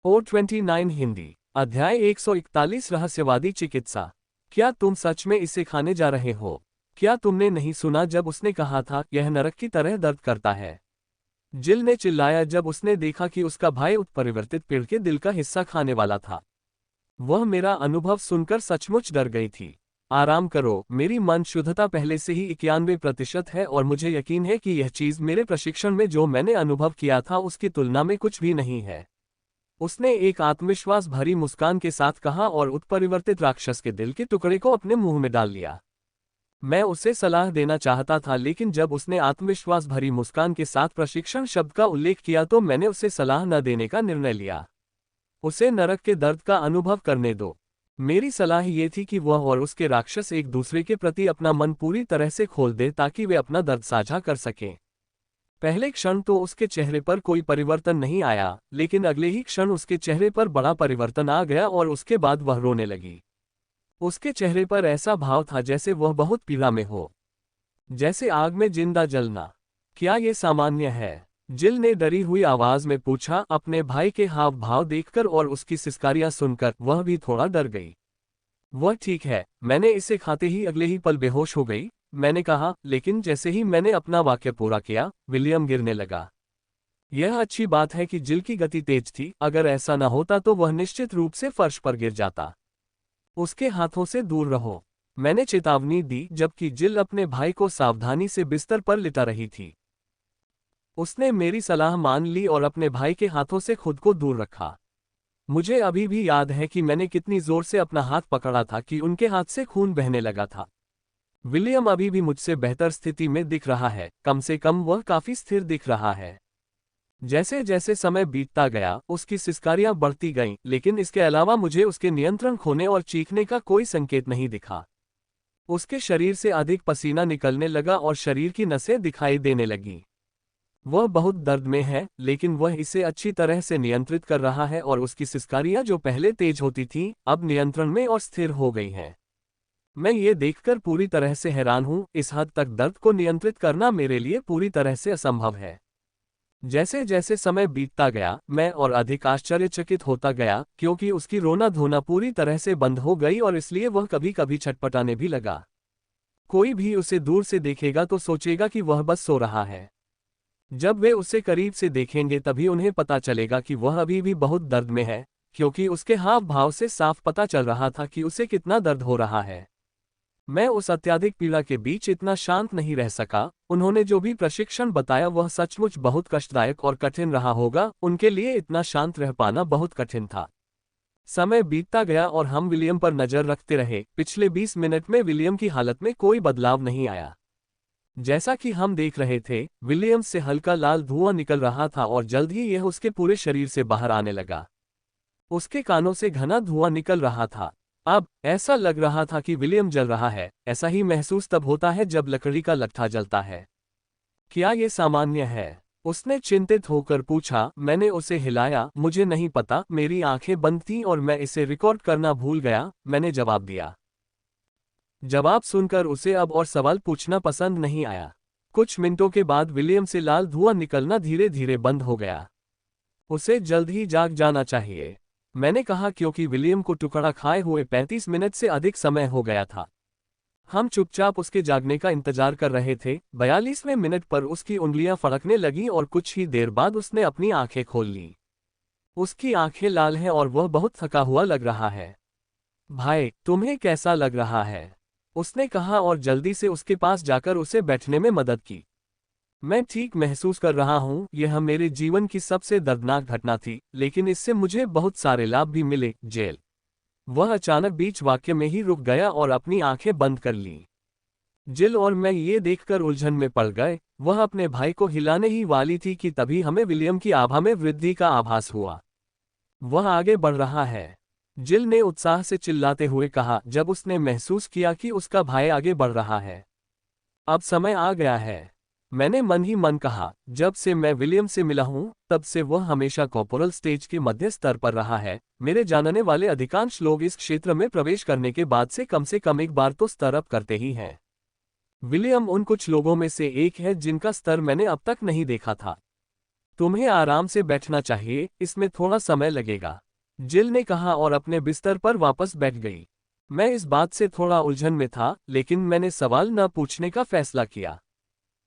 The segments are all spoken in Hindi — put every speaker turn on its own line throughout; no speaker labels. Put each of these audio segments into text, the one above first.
O29 हिंदी अध्याय 141 रहस्यवादी चिकित्सा। क्या तुम सच में इसे खाने जा रहे हो? क्या तुमने नहीं सुना जब उसने कहा था यह नरक की तरह दर्द करता है? जिल ने चिल्लाया जब उसने देखा कि उसका भाई उत्परिवर्तित पेड़ के दिल का हिस्सा खाने वाला था। वह मेरा अनुभव सुनकर सचमुच डर गई थी। आराम करो, मेरी मन शुद्धता पहले से ही 91% है और मुझे यकीन है कि यह चीज मेरे प्रशिक्षण में जो मैंने अनुभव किया था उसकी तुलना में कुछ भी नहीं है। उसने एक आत्मविश्वास भरी मुस्कान के साथ कहा और उत्परिवर्तित राक्षस के दिल के टुकड़े को अपने मुंह में डाल लिया। मैं उसे सलाह देना चाहता था, लेकिन जब उसने आत्मविश्वास भरी मुस्कान के साथ प्रशिक्षण शब्द का उल्लेख किया तो मैंने उसे सलाह न देने का निर्णय लिया। उसे नरक के दर्द का अनुभव करने दो। मेरी सलाह ये थी कि वह और उसके राक्षस एक दूसरे के प्रति अपना मन पूरी तरह से खोल दे ताकि वे अपना दर्द साझा कर सकें। पहले क्षण तो उसके चेहरे पर कोई परिवर्तन नहीं आया, लेकिन अगले ही क्षण उसके चेहरे पर बड़ा परिवर्तन आ गया और उसके बाद वह रोने लगी। उसके चेहरे पर ऐसा भाव था जैसे वह बहुत पीड़ा में हो, जैसे आग में जिंदा जलना। क्या ये सामान्य है? जिल ने डरी हुई आवाज में पूछा। अपने भाई के हाव भाव देखकर और उसकी सिसकारियां सुनकर वह भी थोड़ा डर गई। वह ठीक है, मैंने इसे खाते ही अगले ही पल बेहोश हो गई, मैंने कहा, लेकिन जैसे ही मैंने अपना वाक्य पूरा किया, विलियम गिरने लगा। यह अच्छी बात है कि जिल की गति तेज थी, अगर ऐसा न होता तो वह निश्चित रूप से फर्श पर गिर जाता। उसके हाथों से दूर रहो, मैंने चेतावनी दी जबकि जिल अपने भाई को सावधानी से बिस्तर पर लिटा रही थी। उसने मेरी सलाह मान ली और अपने भाई के हाथों से खुद को दूर रखा। मुझे अभी भी याद है कि मैंने कितनी जोर से अपना हाथ पकड़ा था कि उनके हाथ से खून बहने लगा था। विलियम अभी भी मुझसे बेहतर स्थिति में दिख रहा है, कम से कम वह काफी स्थिर दिख रहा है। जैसे जैसे समय बीतता गया उसकी सिसकारियां बढ़ती गईं, लेकिन इसके अलावा मुझे उसके नियंत्रण खोने और चीखने का कोई संकेत नहीं दिखा। उसके शरीर से अधिक पसीना निकलने लगा और शरीर की नसें दिखाई देने लगीं। वह बहुत दर्द में है, लेकिन वह इसे अच्छी तरह से नियंत्रित कर रहा है और उसकी सिसकारियां जो पहले तेज होती थीं, अब नियंत्रण में और स्थिर हो गई हैं। मैं ये देखकर पूरी तरह से हैरान हूं, इस हद तक दर्द को नियंत्रित करना मेरे लिए पूरी तरह से असंभव है। जैसे जैसे समय बीतता गया, मैं और अधिक आश्चर्यचकित होता गया, क्योंकि उसकी रोना धोना पूरी तरह से बंद हो गई और इसलिए वह कभी कभी छटपटाने भी लगा। कोई भी उसे दूर से देखेगा तो सोचेगा कि वह बस सो रहा है। जब वे उसे करीब से देखेंगे तभी उन्हें पता चलेगा कि वह अभी भी बहुत दर्द में है, क्योंकि उसके हाव भाव से साफ पता चल रहा था कि उसे कितना दर्द हो रहा है। मैं उस अत्यधिक पीड़ा के बीच इतना शांत नहीं रह सका। उन्होंने जो भी प्रशिक्षण बताया वह सचमुच बहुत कष्टदायक और कठिन रहा होगा, उनके लिए इतना शांत रह पाना बहुत कठिन था। समय बीतता गया और हम विलियम पर नजर रखते रहे। पिछले 20 मिनट में विलियम की हालत में कोई बदलाव नहीं आया। जैसा कि हम देख रहे थे, विलियम से हल्का लाल धुआं निकल रहा था और जल्द ही यह उसके पूरे शरीर से बाहर आने लगा। उसके कानों से घना धुआं निकल रहा था। अब ऐसा लग रहा था कि विलियम जल रहा है। ऐसा ही महसूस तब होता है जब लकड़ी का लट्ठा जलता है। क्या ये सामान्य है? उसने चिंतित होकर पूछा। मैंने उसे हिलाया। मुझे नहीं पता, मेरी आंखें बंद थीं और मैं इसे रिकॉर्ड करना भूल गया, मैंने जवाब दिया। जवाब सुनकर उसे अब और सवाल पूछना पसंद नहीं आया। कुछ मिनटों के बाद विलियम से लाल धुआं निकलना धीरे धीरे बंद हो गया। उसे जल्द ही जाग जाना चाहिए, मैंने कहा, क्योंकि विलियम को टुकड़ा खाए हुए 35 मिनट से अधिक समय हो गया था। हम चुपचाप उसके जागने का इंतजार कर रहे थे। 42वें मिनट पर उसकी उंगलियां फड़कने लगीं और कुछ ही देर बाद उसने अपनी आंखें खोल लीं। उसकी आंखें लाल हैं और वह बहुत थका हुआ लग रहा है। भाई, तुम्हें कैसा लग रहा है? उसने कहा और जल्दी से उसके पास जाकर उसे बैठने में मदद की। मैं ठीक महसूस कर रहा हूँ। यह मेरे जीवन की सबसे दर्दनाक घटना थी, लेकिन इससे मुझे बहुत सारे लाभ भी मिले। जेल। वह अचानक बीच वाक्य में ही रुक गया और अपनी आंखें बंद कर लीं। जिल और मैं ये देखकर उलझन में पड़ गए। वह अपने भाई को हिलाने ही वाली थी कि तभी हमें विलियम की आभा में वृद्धि का आभास हुआ। वह आगे बढ़ रहा है, जिल ने उत्साह से चिल्लाते हुए कहा जब उसने महसूस किया कि उसका भाई आगे बढ़ रहा है। अब समय आ गया है, मैंने मन ही मन कहा। जब से मैं विलियम से मिला हूं, तब से वह हमेशा कॉर्पोरल स्टेज के मध्य स्तर पर रहा है। मेरे जानने वाले अधिकांश लोग इस क्षेत्र में प्रवेश करने के बाद से कम एक बार तो स्तर अप करते ही हैं। विलियम उन कुछ लोगों में से एक है जिनका स्तर मैंने अब तक नहीं देखा था। तुम्हें आराम से बैठना चाहिए, इसमें थोड़ा समय लगेगा, जिल ने कहा और अपने बिस्तर पर वापस बैठ गई। मैं इस बात से थोड़ा उलझन में था, लेकिन मैंने सवाल न पूछने का फैसला किया।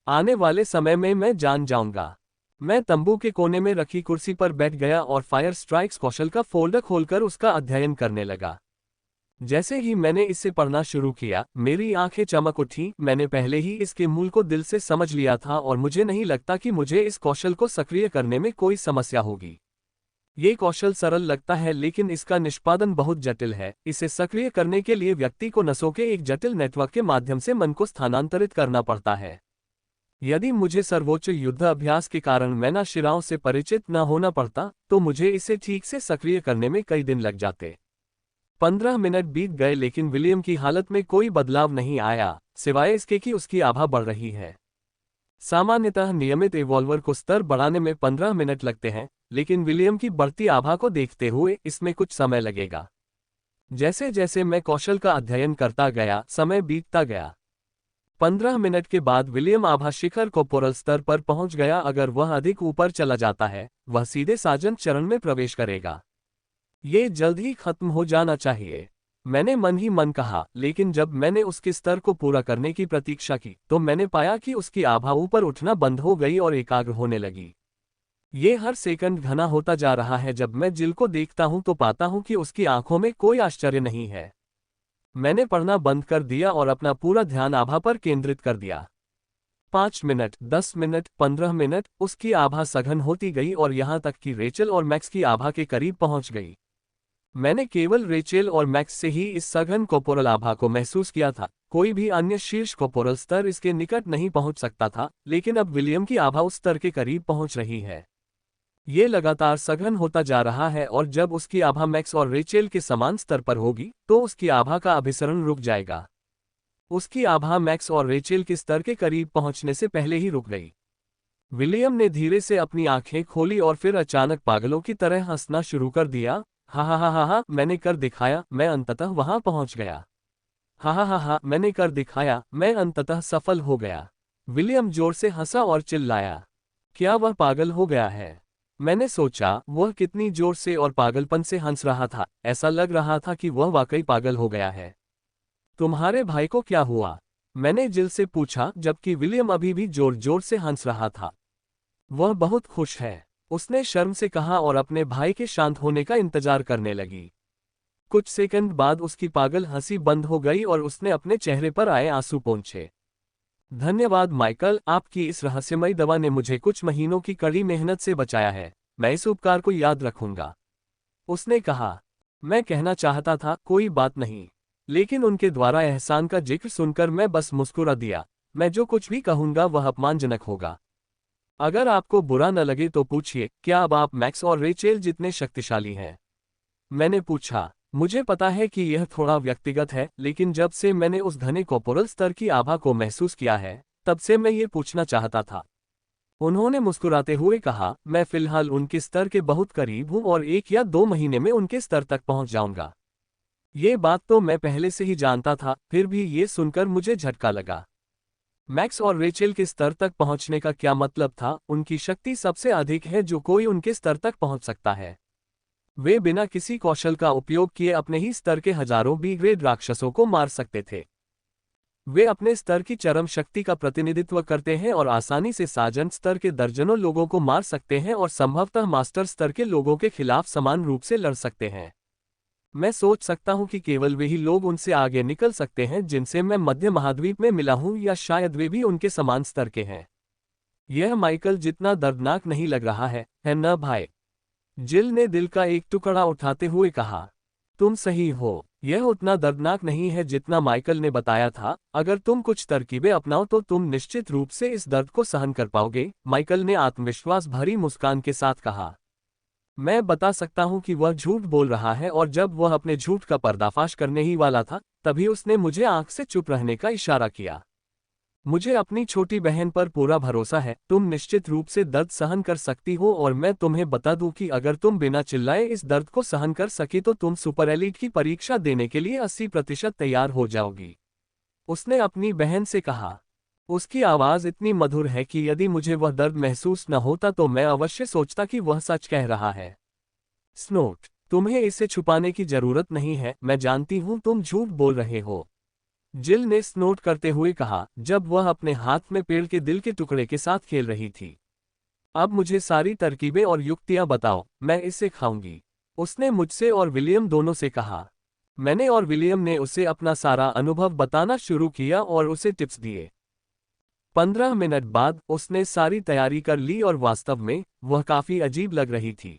आने वाले समय में मैं जान जाऊंगा। मैं तंबू के कोने में रखी कुर्सी पर बैठ गया और फायर स्ट्राइक्स कौशल का फोल्डर खोलकर उसका अध्ययन करने लगा। जैसे ही मैंने इसे पढ़ना शुरू किया, मेरी आंखें चमक उठी। मैंने पहले ही इसके मूल को दिल से समझ लिया था और मुझे नहीं लगता कि मुझे इस कौशल को सक्रिय करने में कोई समस्या होगी। ये कौशल सरल लगता है, लेकिन इसका निष्पादन बहुत जटिल है। इसे सक्रिय करने के लिए व्यक्ति को नसों के एक जटिल नेटवर्क के माध्यम से मन को स्थानांतरित करना पड़ता है। यदि मुझे सर्वोच्च युद्ध अभ्यास के कारण मैना शिराओं से परिचित न होना पड़ता, तो मुझे इसे ठीक से सक्रिय करने में कई दिन लग जाते। 15 मिनट बीत गए, लेकिन विलियम की हालत में कोई बदलाव नहीं आया, सिवाय इसके कि उसकी आभा बढ़ रही है। सामान्यतः नियमित इवॉल्वर को स्तर बढ़ाने में 15 मिनट लगते हैं, लेकिन विलियम की बढ़ती आभा को देखते हुए इसमें कुछ समय लगेगा। जैसे जैसे मैं कौशल का अध्ययन करता गया, समय बीतता गया। 15 मिनट के बाद विलियम आभा शिखर कोपोरल स्तर पर पहुंच गया। अगर वह अधिक ऊपर चला जाता है, वह सीधे साजन चरण में प्रवेश करेगा। ये जल्द ही खत्म हो जाना चाहिए, मैंने मन ही मन कहा। लेकिन जब मैंने उसके स्तर को पूरा करने की प्रतीक्षा की, तो मैंने पाया कि उसकी आभा ऊपर उठना बंद हो गई और एकाग्र होने लगी। ये हर सेकंड घना होता जा रहा है। जब मैं जिल को देखता हूं तो पाता हूं कि उसकी आंखों में कोई आश्चर्य नहीं है। मैंने पढ़ना बंद कर दिया और अपना पूरा ध्यान आभा पर केंद्रित कर दिया। 5 मिनट, 10 मिनट, 15 मिनट, उसकी आभा सघन होती गई और यहां तक कि रेचल और मैक्स की आभा के करीब पहुंच गई। मैंने केवल रेचेल और मैक्स से ही इस सघन कोपोरल आभा को महसूस किया था। कोई भी अन्य शीर्ष कोपोरल स्तर इसके निकट नहीं पहुंच सकता था, लेकिन अब विलियम की आभा उस स्तर के करीब पहुंच रही है। ये लगातार सघन होता जा रहा है और जब उसकी आभा मैक्स और रेचेल के समान स्तर पर होगी, तो उसकी आभा का अभिसरण रुक जाएगा। उसकी आभा मैक्स और रेचेल के स्तर के करीब पहुंचने से पहले ही रुक गई। विलियम ने धीरे से अपनी आंखें खोली और फिर अचानक पागलों की तरह हंसना शुरू कर दिया। हा हा हा हा हा, मैंने कर दिखाया, मैं अंततः वहां पहुंच गया। हा हा हा हा, मैंने कर दिखाया, मैं अंततः सफल हो गया। विलियम जोर से हंसा और चिल्लाया। क्या वह पागल हो गया है? मैंने सोचा, वह कितनी जोर से और पागलपन से हंस रहा था। ऐसा लग रहा था कि वह वाकई पागल हो गया है। तुम्हारे भाई को क्या हुआ? मैंने जिल से पूछा, जबकि विलियम अभी भी जोर जोर से हंस रहा था। वह बहुत खुश है, उसने शर्म से कहा और अपने भाई के शांत होने का इंतजार करने लगी। कुछ सेकंड बाद उसकी पागल हंसी बंद हो गई और उसने अपने चेहरे पर आए आंसू पोंछे। धन्यवाद माइकल, आपकी इस रहस्यमयी दवा ने मुझे कुछ महीनों की कड़ी मेहनत से बचाया है। मैं इस उपकार को याद रखूंगा, उसने कहा। मैं कहना चाहता था, कोई बात नहीं, लेकिन उनके द्वारा एहसान का जिक्र सुनकर मैं बस मुस्कुरा दिया। मैं जो कुछ भी कहूंगा वह अपमानजनक होगा। अगर आपको बुरा न लगे तो पूछिए, क्या अब आप मैक्स और रेचेल जितने शक्तिशाली हैं? मैंने पूछा। मुझे पता है कि यह थोड़ा व्यक्तिगत है, लेकिन जब से मैंने उस घने कोपोरल स्तर की आभा को महसूस किया है, तब से मैं ये पूछना चाहता था। उन्होंने मुस्कुराते हुए कहा, मैं फिलहाल उनके स्तर के बहुत करीब हूं और 1 या 2 महीने में उनके स्तर तक पहुंच जाऊंगा। ये बात तो मैं पहले से ही जानता था, फिर भी ये सुनकर मुझे झटका लगा। मैक्स और रेचेल के स्तर तक पहुंचने का क्या मतलब था? उनकी शक्ति सबसे अधिक है जो कोई उनके स्तर तक पहुंच सकता है। वे बिना किसी कौशल का उपयोग किए अपने ही स्तर के हजारों बी ग्रेड राक्षसों को मार सकते थे। वे अपने स्तर की चरम शक्ति का प्रतिनिधित्व करते हैं और आसानी से साजन स्तर के दर्जनों लोगों को मार सकते हैं और संभवतः मास्टर स्तर के लोगों के खिलाफ समान रूप से लड़ सकते हैं। मैं सोच सकता हूं कि केवल वे ही लोग उनसे आगे निकल सकते हैं जिनसे मैं मध्य महाद्वीप में मिला हूं, या शायद वे भी उनके समान स्तर के हैं। यह माइकल जितना दर्दनाक नहीं लग रहा है न भाई? जिल ने दिल का एक टुकड़ा उठाते हुए कहा। तुम सही हो, यह उतना दर्दनाक नहीं है जितना माइकल ने बताया था। अगर तुम कुछ तरकीबें अपनाओ तो तुम निश्चित रूप से इस दर्द को सहन कर पाओगे, माइकल ने आत्मविश्वास भरी मुस्कान के साथ कहा। मैं बता सकता हूं कि वह झूठ बोल रहा है, और जब वह अपने झूठ का पर्दाफाश करने ही वाला था, तभी उसने मुझे आंख से चुप रहने का इशारा किया। मुझे अपनी छोटी बहन पर पूरा भरोसा है, तुम निश्चित रूप से दर्द सहन कर सकती हो, और मैं तुम्हें बता दूं कि अगर तुम बिना चिल्लाए इस दर्द को सहन कर सकी तो तुम सुपर एलीट की परीक्षा देने के लिए 80% तैयार हो जाओगी, उसने अपनी बहन से कहा। उसकी आवाज इतनी मधुर है कि यदि मुझे वह दर्द महसूस न होता तो मैं अवश्य सोचता कि वह सच कह रहा है। स्नोट, तुम्हें इसे छुपाने की जरूरत नहीं है, मैं जानती हूं तुम झूठ बोल रहे हो। जिल ने स्नोट करते हुए कहा, जब वह अपने हाथ में पेड़ के दिल के टुकड़े के साथ खेल रही थी। अब मुझे सारी तरकीबें और युक्तियां बताओ, मैं इसे खाऊंगी। उसने मुझसे और विलियम दोनों से कहा। मैंने और विलियम ने उसे अपना सारा अनुभव बताना शुरू किया और उसे टिप्स दिए। 15 मिनट बाद उसने सारी तैयारी कर ली और वास्तव में वह काफी अजीब लग रही थी।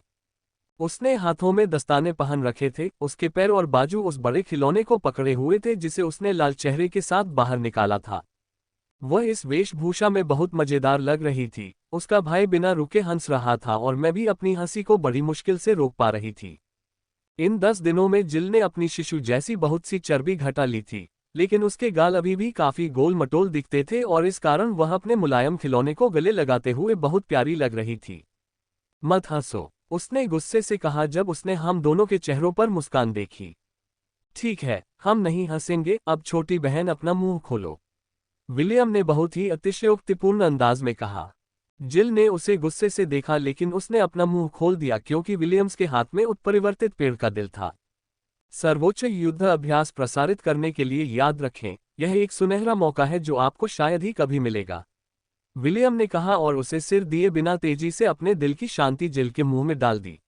उसने हाथों में दस्ताने पहन रखे थे, उसके पैर और बाजू उस बड़े खिलौने को पकड़े हुए थे जिसे उसने लाल चेहरे के साथ बाहर निकाला था। वह इस वेशभूषा में बहुत मजेदार लग रही थी। उसका भाई बिना रुके हंस रहा था और मैं भी अपनी हंसी को बड़ी मुश्किल से रोक पा रही थी। इन 10 दिनों में जिल ने अपनी शिशु जैसी बहुत सी चर्बी घटा ली थी, लेकिन उसके गाल अभी भी काफी गोल मटोल दिखते थे और इस कारण वह अपने मुलायम खिलौने को गले लगाते हुए बहुत प्यारी लग रही थी। मत हंसो, उसने गुस्से से कहा जब उसने हम दोनों के चेहरों पर मुस्कान देखी। ठीक है, हम नहीं हंसेंगे, अब छोटी बहन अपना मुंह खोलो, विलियम ने बहुत ही अतिशयोक्तिपूर्ण अंदाज में कहा। जिल ने उसे गुस्से से देखा लेकिन उसने अपना मुंह खोल दिया क्योंकि विलियम्स के हाथ में उत्परिवर्तित पेड़ का दिल था। सर्वोच्च युद्ध अभ्यास प्रसारित करने के लिए याद रखें, यह एक सुनहरा मौका है जो आपको शायद ही कभी मिलेगा, विलियम ने कहा और उसे सिर दिए बिना तेजी से अपने दिल की शांति जिल के मुंह में डाल दी।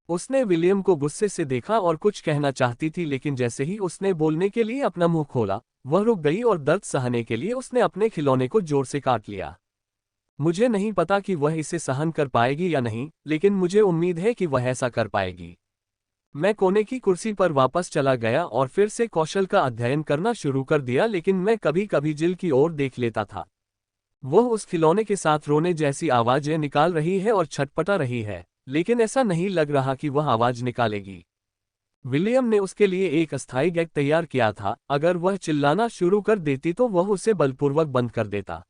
उसने विलियम को गुस्से से देखा और कुछ कहना चाहती थी लेकिन जैसे ही उसने बोलने के लिए अपना मुंह खोला, वह रुक गई और दर्द सहने के लिए उसने अपने खिलौने को जोर से काट लिया। मुझे नहीं पता कि वह इसे सहन कर पाएगी या नहीं, लेकिन मुझे उम्मीद है कि वह ऐसा कर पाएगी। मैं कोने की कुर्सी पर वापस चला गया और फिर से कौशल का अध्ययन करना शुरू कर दिया, लेकिन मैं कभी कभी जिल की ओर देख लेता था। वह उस खिलौने के साथ रोने जैसी आवाजें निकाल रही है और छटपटा रही है, लेकिन ऐसा नहीं लग रहा कि वह आवाज निकालेगी। विलियम ने उसके लिए एक अस्थायी गैग तैयार किया था, अगर वह चिल्लाना शुरू कर देती तो वह उसे बलपूर्वक बंद कर देता।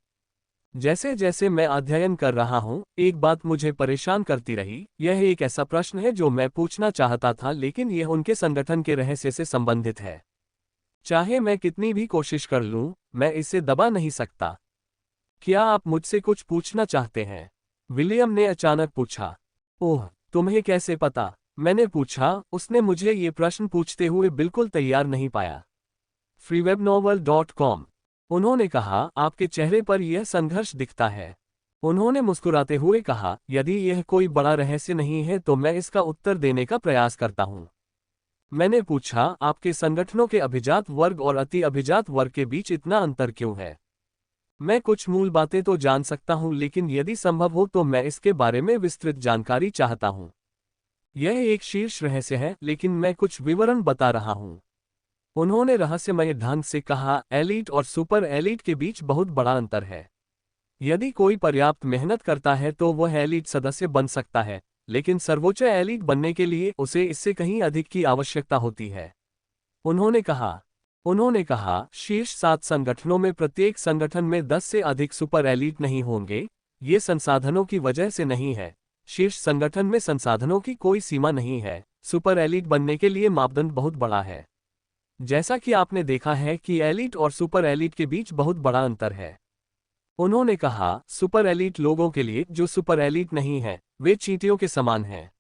जैसे जैसे मैं अध्ययन कर रहा हूं, एक बात मुझे परेशान करती रही। यह एक ऐसा प्रश्न है जो मैं पूछना चाहता था, लेकिन यह उनके संगठन के रहस्य से संबंधित है। चाहे मैं कितनी भी कोशिश कर लूं, मैं इसे दबा नहीं सकता। क्या आप मुझसे कुछ पूछना चाहते हैं? विलियम ने अचानक पूछा। ओह, तुम्हें कैसे पता? मैंने पूछा। उसने मुझे ये प्रश्न पूछते हुए बिल्कुल तैयार नहीं पाया। freewebnovel.com। उन्होंने कहा, आपके चेहरे पर यह संघर्ष दिखता है। उन्होंने मुस्कुराते हुए कहा, यदि यह कोई बड़ा रहस्य नहीं है तो मैं इसका उत्तर देने का प्रयास करता हूं। मैंने पूछा, आपके संगठनों के अभिजात वर्ग और अति अभिजात वर्ग के बीच इतना अंतर क्यों है? मैं कुछ मूल बातें तो जान सकता हूं, लेकिन यदि संभव हो तो मैं इसके बारे में विस्तृत जानकारी चाहता हूं। यह एक शीर्ष रहस्य है, लेकिन मैं कुछ विवरण बता रहा हूं। उन्होंने रहस्यमय ढंग से कहा, एलीट और सुपर एलीट के बीच बहुत बड़ा अंतर है। यदि कोई पर्याप्त मेहनत करता है तो वह एलीट सदस्य बन सकता है, लेकिन सर्वोच्च एलीट बनने के लिए उसे इससे कहीं अधिक की आवश्यकता होती है। उन्होंने कहा, शीर्ष 7 संगठनों में प्रत्येक संगठन में 10 से अधिक सुपर एलीट नहीं होंगे। ये संसाधनों की वजह से नहीं है। शीर्ष संगठन में संसाधनों की कोई सीमा नहीं है। सुपर एलीट बनने के लिए मापदंड बहुत बड़ा है। जैसा कि आपने देखा है कि एलीट और सुपर एलीट के बीच बहुत बड़ा अंतर है। उन्होंने कहा, सुपर एलीट लोगों के लिए जो सुपर एलीट नहीं है, वे चींटियों के समान हैं।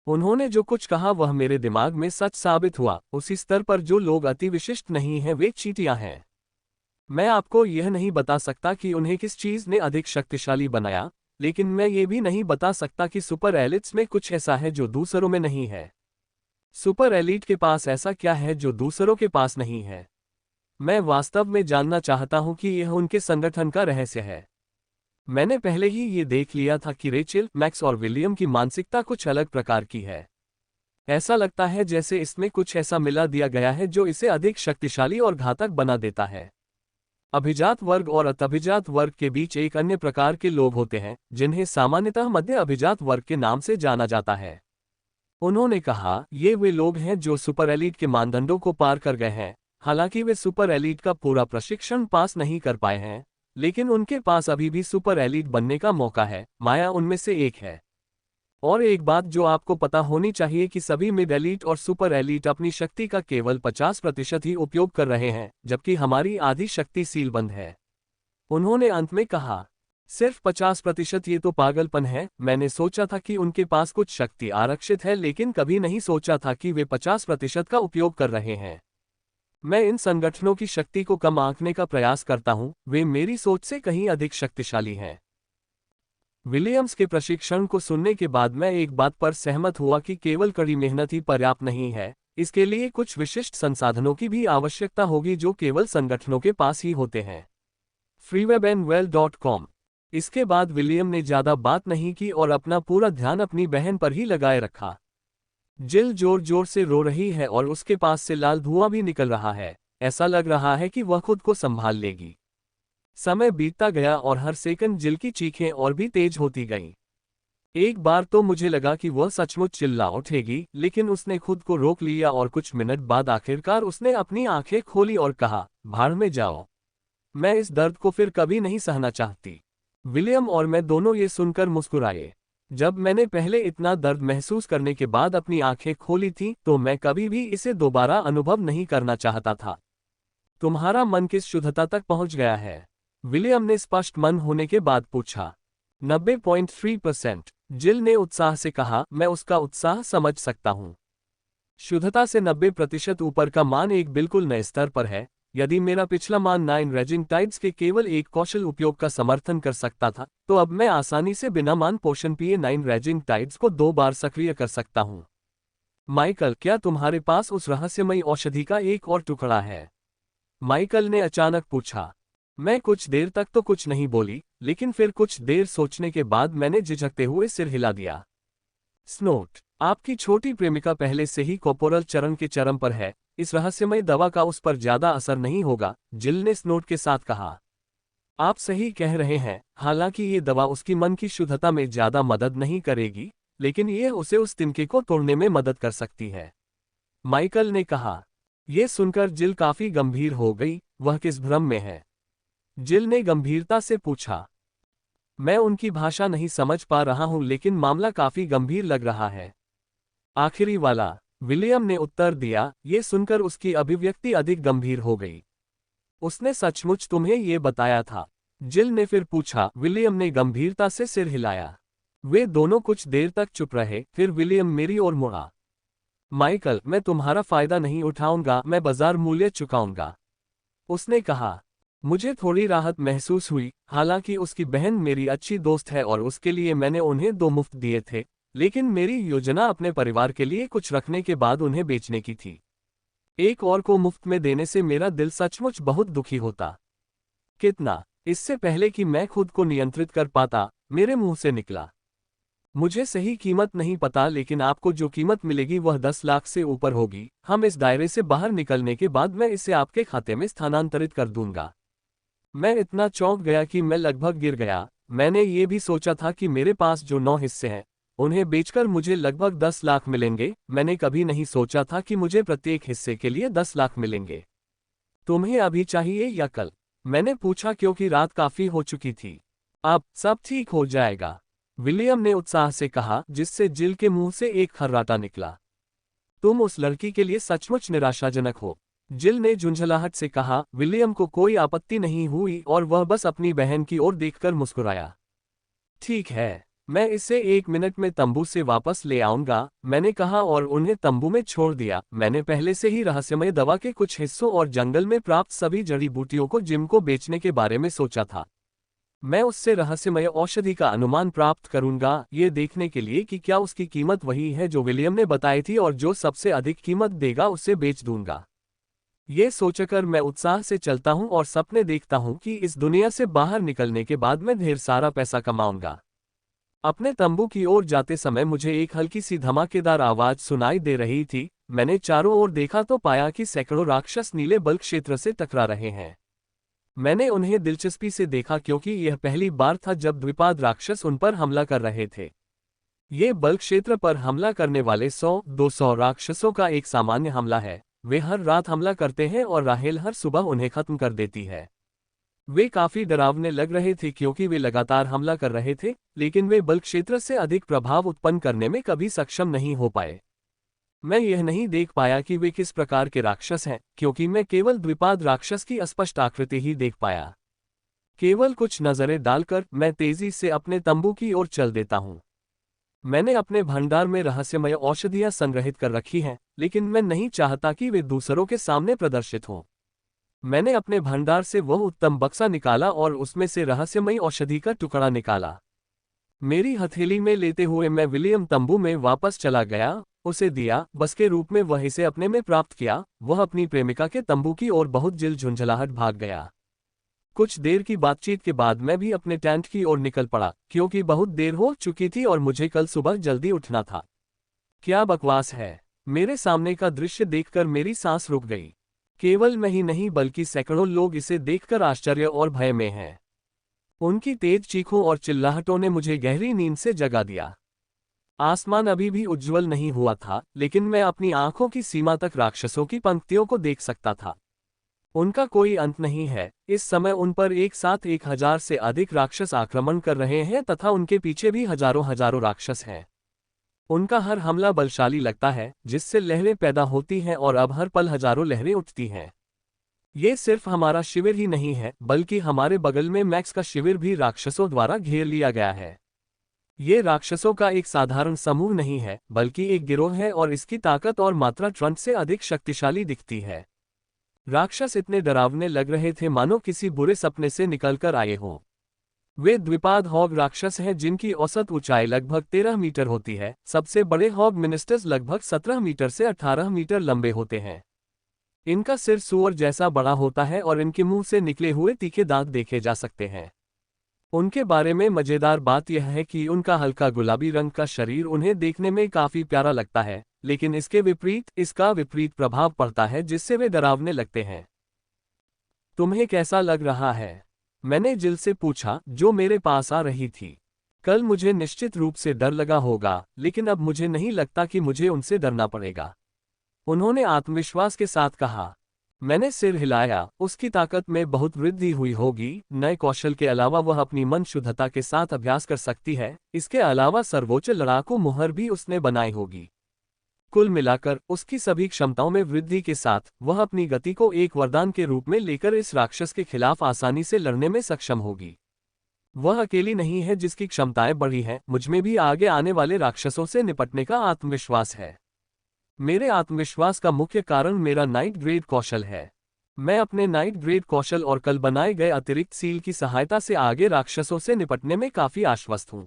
उन्होंने जो कुछ कहा वह मेरे दिमाग में सच साबित हुआ। उसी स्तर पर जो लोग अति विशिष्ट नहीं हैं वे चींटियां हैं। मैं आपको यह नहीं बता सकता कि उन्हें किस चीज ने अधिक शक्तिशाली बनाया, लेकिन मैं ये भी नहीं बता सकता कि सुपर एलिट्स में कुछ ऐसा है जो दूसरों में नहीं है। सुपर एलीट के पास ऐसा क्या है जो दूसरों के पास नहीं है? मैं वास्तव में जानना चाहता हूं कि यह उनके संगठन का रहस्य है। मैंने पहले ही ये देख लिया था कि रेचल, मैक्स और विलियम की मानसिकता कुछ अलग प्रकार की है। ऐसा लगता है जैसे इसमें कुछ ऐसा मिला दिया गया है जो इसे अधिक शक्तिशाली और घातक बना देता है। अभिजात वर्ग और अतभिजात वर्ग के बीच एक अन्य प्रकार के लोग होते हैं, जिन्हें सामान्यतः मध्य अभिजात वर्ग के नाम से जाना जाता है। उन्होंने कहा, ये वे लोग हैं जो सुपर एलीट के मानदंडों को पार कर गए हैं। हालांकि वे सुपर एलीट का पूरा प्रशिक्षण पास नहीं कर पाए हैं, लेकिन उनके पास अभी भी सुपर एलीट बनने का मौका है। माया उनमें से एक है। और एक बात जो आपको पता होनी चाहिए कि सभी मिड एलीट और सुपर एलीट अपनी शक्ति का केवल 50% ही उपयोग कर रहे हैं, जबकि हमारी आधी शक्ति सीलबंद है। उन्होंने अंत में कहा, सिर्फ 50%? ये तो पागलपन है। मैंने सोचा था कि उनके पास कुछ शक्ति आरक्षित है, लेकिन कभी नहीं सोचा था कि वे 50% का उपयोग कर रहे हैं। मैं इन संगठनों की शक्ति को कम आंकने का प्रयास करता हूं, वे मेरी सोच से कहीं अधिक शक्तिशाली हैं। विलियम्स के प्रशिक्षण को सुनने के बाद मैं एक बात पर सहमत हुआ कि केवल कड़ी मेहनत ही पर्याप्त नहीं है, इसके लिए कुछ विशिष्ट संसाधनों की भी आवश्यकता होगी जो केवल संगठनों के पास ही होते हैं। freewebandwell.com। इसके बाद विलियम ने ज्यादा बात नहीं की और अपना पूरा ध्यान अपनी बहन पर ही लगाए रखा। जिल जोर जोर से रो रही है और उसके पास से लाल धुआं भी निकल रहा है। ऐसा लग रहा है कि वह खुद को संभाल लेगी। समय बीतता गया और हर सेकंड जिल की चीखें और भी तेज होती गईं। एक बार तो मुझे लगा कि वह सचमुच चिल्ला उठेगी, लेकिन उसने खुद को रोक लिया और कुछ मिनट बाद आखिरकार उसने अपनी आंखें खोली और कहा, भाड़ में जाओ। मैं इस दर्द को फिर कभी नहीं सहना चाहती। विलियम और मैं दोनों ये सुनकर मुस्कुराए। जब मैंने पहले इतना दर्द महसूस करने के बाद अपनी आंखें खोली थीं, तो मैं कभी भी इसे दोबारा अनुभव नहीं करना चाहता था। तुम्हारा मन किस शुद्धता तक पहुंच गया है? विलियम ने स्पष्ट मन होने के बाद पूछा। 90.3%। जिल ने उत्साह से कहा, मैं उसका उत्साह समझ सकता हूं। शुद्धता से 90% ऊपर का मान एक बिल्कुल नए स्तर पर है। यदि मेरा पिछला मान 9 रेजिंग टाइड्स के केवल एक कौशल उपयोग का समर्थन कर सकता था, तो अब मैं आसानी से बिना मान पोषण पिए 9 रेजिंग टाइड्स को 2 बार सक्रिय कर सकता हूं। माइकल, क्या तुम्हारे पास उस रहस्यमयी औषधि का एक और टुकड़ा है? माइकल ने अचानक पूछा। मैं कुछ देर तक तो कुछ नहीं बोली, लेकिन फिर कुछ देर सोचने के बाद मैंने झिझकते हुए सिर हिला दिया। स्नोट, आपकी छोटी प्रेमिका पहले से ही कोपोरल चरण के चरम पर है। इस रहस्यमय दवा का उस पर ज्यादा असर नहीं होगा, जिल ने स्नोट के साथ कहा। आप सही कह रहे हैं। हालांकि ये दवा उसकी मन की शुद्धता में ज्यादा मदद नहीं करेगी, लेकिन यह उसे उस तिनके को तोड़ने में मदद कर सकती है, माइकल ने कहा। यह सुनकर जिल काफी गंभीर हो गई। वह किस भ्रम में है? जिल ने गंभीरता से पूछा। मैं उनकी भाषा नहीं समझ पा रहा हूं, लेकिन मामला काफी गंभीर लग रहा है। आखिरी वाला, विलियम ने उत्तर दिया। ये सुनकर उसकी अभिव्यक्ति अधिक गंभीर हो गई। उसने सचमुच तुम्हें ये बताया था? जिल ने फिर पूछा। विलियम ने गंभीरता से सिर हिलाया। वे दोनों कुछ देर तक चुप रहे, फिर विलियम मेरी ओर मुड़ा। माइकल, मैं तुम्हारा फायदा नहीं उठाऊंगा, मैं बाजार मूल्य चुकाऊंगा, उसने कहा। मुझे थोड़ी राहत महसूस हुई। हालांकि उसकी बहन मेरी अच्छी दोस्त है और उसके लिए मैंने उन्हें 2 मुफ्त दिए थे, लेकिन मेरी योजना अपने परिवार के लिए कुछ रखने के बाद उन्हें बेचने की थी। एक और को मुफ्त में देने से मेरा दिल सचमुच बहुत दुखी होता। कितना? इससे पहले कि मैं खुद को नियंत्रित कर पाता, मेरे मुंह से निकला। मुझे सही कीमत नहीं पता, लेकिन आपको जो कीमत मिलेगी वह 10 लाख से ऊपर होगी। हम इस दायरे से बाहर निकलने के बाद मैं इसे आपके खाते में स्थानांतरित कर दूंगा। मैं इतना चौंक गया कि मैं लगभग गिर गया। मैंने ये भी सोचा था कि मेरे पास जो 9 हिस्से हैं, उन्हें बेचकर मुझे लगभग 10 लाख मिलेंगे। मैंने कभी नहीं सोचा था कि मुझे प्रत्येक हिस्से के लिए 10 लाख मिलेंगे। तुम्हें अभी चाहिए या कल? मैंने पूछा, क्योंकि रात काफी हो चुकी थी। अब सब ठीक हो जाएगा, विलियम ने उत्साह से कहा, जिससे जिल के मुंह से एक खर्राटा निकला। तुम उस लड़की के लिए सचमुच निराशाजनक हो, जिल ने झुंझलाहट से कहा। विलियम को कोई आपत्ति नहीं हुई और वह बस अपनी बहन की ओर देखकर मुस्कुराया। ठीक है, मैं इसे 1 मिनट में तंबू से वापस ले आऊंगा, मैंने कहा और उन्हें तंबू में छोड़ दिया। मैंने पहले से ही रहस्यमय दवा के कुछ हिस्सों और जंगल में प्राप्त सभी जड़ी बूटियों को जिम को बेचने के बारे में सोचा था। मैं उससे रहस्यमय औषधि का अनुमान प्राप्त करूंगा, ये देखने के लिए कि क्या उसकी कीमत वही है जो विलियम ने बताई थी, और जो सबसे अधिक कीमत देगा उसे बेच दूंगा। ये सोचकर मैं उत्साह से चलता हूं और सपने देखता हूं कि इस दुनिया से बाहर निकलने के बाद मैं ढेर सारा पैसा कमाऊंगा। अपने तंबू की ओर जाते समय मुझे एक हल्की सी धमाकेदार आवाज सुनाई दे रही थी। मैंने चारों ओर देखा तो पाया कि सैकड़ों राक्षस नीले बल क्षेत्र से टकरा रहे हैं। मैंने उन्हें दिलचस्पी से देखा, क्योंकि यह पहली बार था जब द्विपाद राक्षस उन पर हमला कर रहे थे। ये बल क्षेत्र पर हमला करने वाले 100-200 राक्षसों का एक सामान्य हमला है। वे हर रात हमला करते हैं और राहेल हर सुबह उन्हें खत्म कर देती है। वे काफी डरावने लग रहे थे क्योंकि वे लगातार हमला कर रहे थे, लेकिन वे बल क्षेत्र से अधिक प्रभाव उत्पन्न करने में कभी सक्षम नहीं हो पाए। मैं यह नहीं देख पाया कि वे किस प्रकार के राक्षस हैं, क्योंकि मैं केवल द्विपाद राक्षस की अस्पष्ट आकृति ही देख पाया। केवल कुछ नजरें डालकर मैं तेजी से अपने तंबू की ओर चल देता हूँ। मैंने अपने भंडार में रहस्यमय औषधियां संग्रहित कर रखी हैं, लेकिन मैं नहीं चाहता कि वे दूसरों के सामने प्रदर्शित हों। मैंने अपने भंडार से वह उत्तम बक्सा निकाला और उसमें से रहस्यमयी औषधि का टुकड़ा निकाला। मेरी हथेली में लेते हुए मैं विलियम तंबू में वापस चला गया, उसे दिया, बस के रूप में वह इसे अपने में प्राप्त किया। वह अपनी प्रेमिका के तंबू की ओर बहुत जिल झुंझलाहट भाग गया। कुछ देर की बातचीत के बाद मैं भी अपने टेंट की ओर निकल पड़ा, क्योंकि बहुत देर हो चुकी थी और मुझे कल सुबह जल्दी उठना था। क्या बकवास है! मेरे सामने का दृश्य देखकर मेरी सांस रुक गई। केवल मैं ही नहीं बल्कि सैकड़ों लोग इसे देखकर आश्चर्य और भय में हैं। उनकी तेज चीखों और चिल्लाहटों ने मुझे गहरी नींद से जगा दिया। आसमान अभी भी उज्ज्वल नहीं हुआ था, लेकिन मैं अपनी आंखों की सीमा तक राक्षसों की पंक्तियों को देख सकता था। उनका कोई अंत नहीं है। इस समय उन पर एक साथ 1000 से अधिक राक्षस आक्रमण कर रहे हैं तथा उनके पीछे भी हजारों हजारों राक्षस हैं। उनका हर हमला बलशाली लगता है, जिससे लहरें पैदा होती हैं और अब हर पल हजारों लहरें उठती हैं। ये सिर्फ हमारा शिविर ही नहीं है, बल्कि हमारे बगल में मैक्स का शिविर भी राक्षसों द्वारा घेर लिया गया है। ये राक्षसों का एक साधारण समूह नहीं है, बल्कि एक गिरोह है और इसकी ताकत और मात्रा ट्रंट से अधिक शक्तिशाली दिखती है। राक्षस इतने डरावने लग रहे थे मानो किसी बुरे सपने से निकलकर आए हों। वे द्विपाद हॉग राक्षस हैं जिनकी औसत ऊंचाई लगभग 13 मीटर होती है। सबसे बड़े हॉग मिनिस्टर्स लगभग 17 मीटर से 18 मीटर लंबे होते हैं। इनका सिर सूअर जैसा बड़ा होता है और इनके मुंह से निकले हुए तीखे दांत देखे जा सकते हैं। उनके बारे में मजेदार बात यह है कि उनका हल्का गुलाबी रंग का शरीर उन्हें देखने में काफी प्यारा लगता है, लेकिन इसका विपरीत प्रभाव पड़ता है जिससे वे डरावने लगते हैं। तुम्हें कैसा लग रहा है? मैंने जिल से पूछा, जो मेरे पास आ रही थी। कल मुझे निश्चित रूप से डर लगा होगा, लेकिन अब मुझे नहीं लगता कि मुझे उनसे डरना पड़ेगा, उन्होंने आत्मविश्वास के साथ कहा। मैंने सिर हिलाया। उसकी ताकत में बहुत वृद्धि हुई होगी। नए कौशल के अलावा वह अपनी मन शुद्धता के साथ अभ्यास कर सकती है। इसके अलावा सर्वोच्च लड़ाकू मुहर भी उसने बनाई होगी। कुल मिलाकर उसकी सभी क्षमताओं में वृद्धि के साथ वह अपनी गति को एक वरदान के रूप में लेकर इस राक्षस के खिलाफ आसानी से लड़ने में सक्षम होगी। वह अकेली नहीं है जिसकी क्षमताएं बढ़ी हैं, मुझमें भी आगे आने वाले राक्षसों से निपटने का आत्मविश्वास है। मेरे आत्मविश्वास का मुख्य कारण मेरा नाइट ग्रेड कौशल है। मैं अपने नाइट ग्रेड कौशल और कल बनाए गए अतिरिक्त सील की सहायता से आगे राक्षसों से निपटने में काफी आश्वस्त हूँ।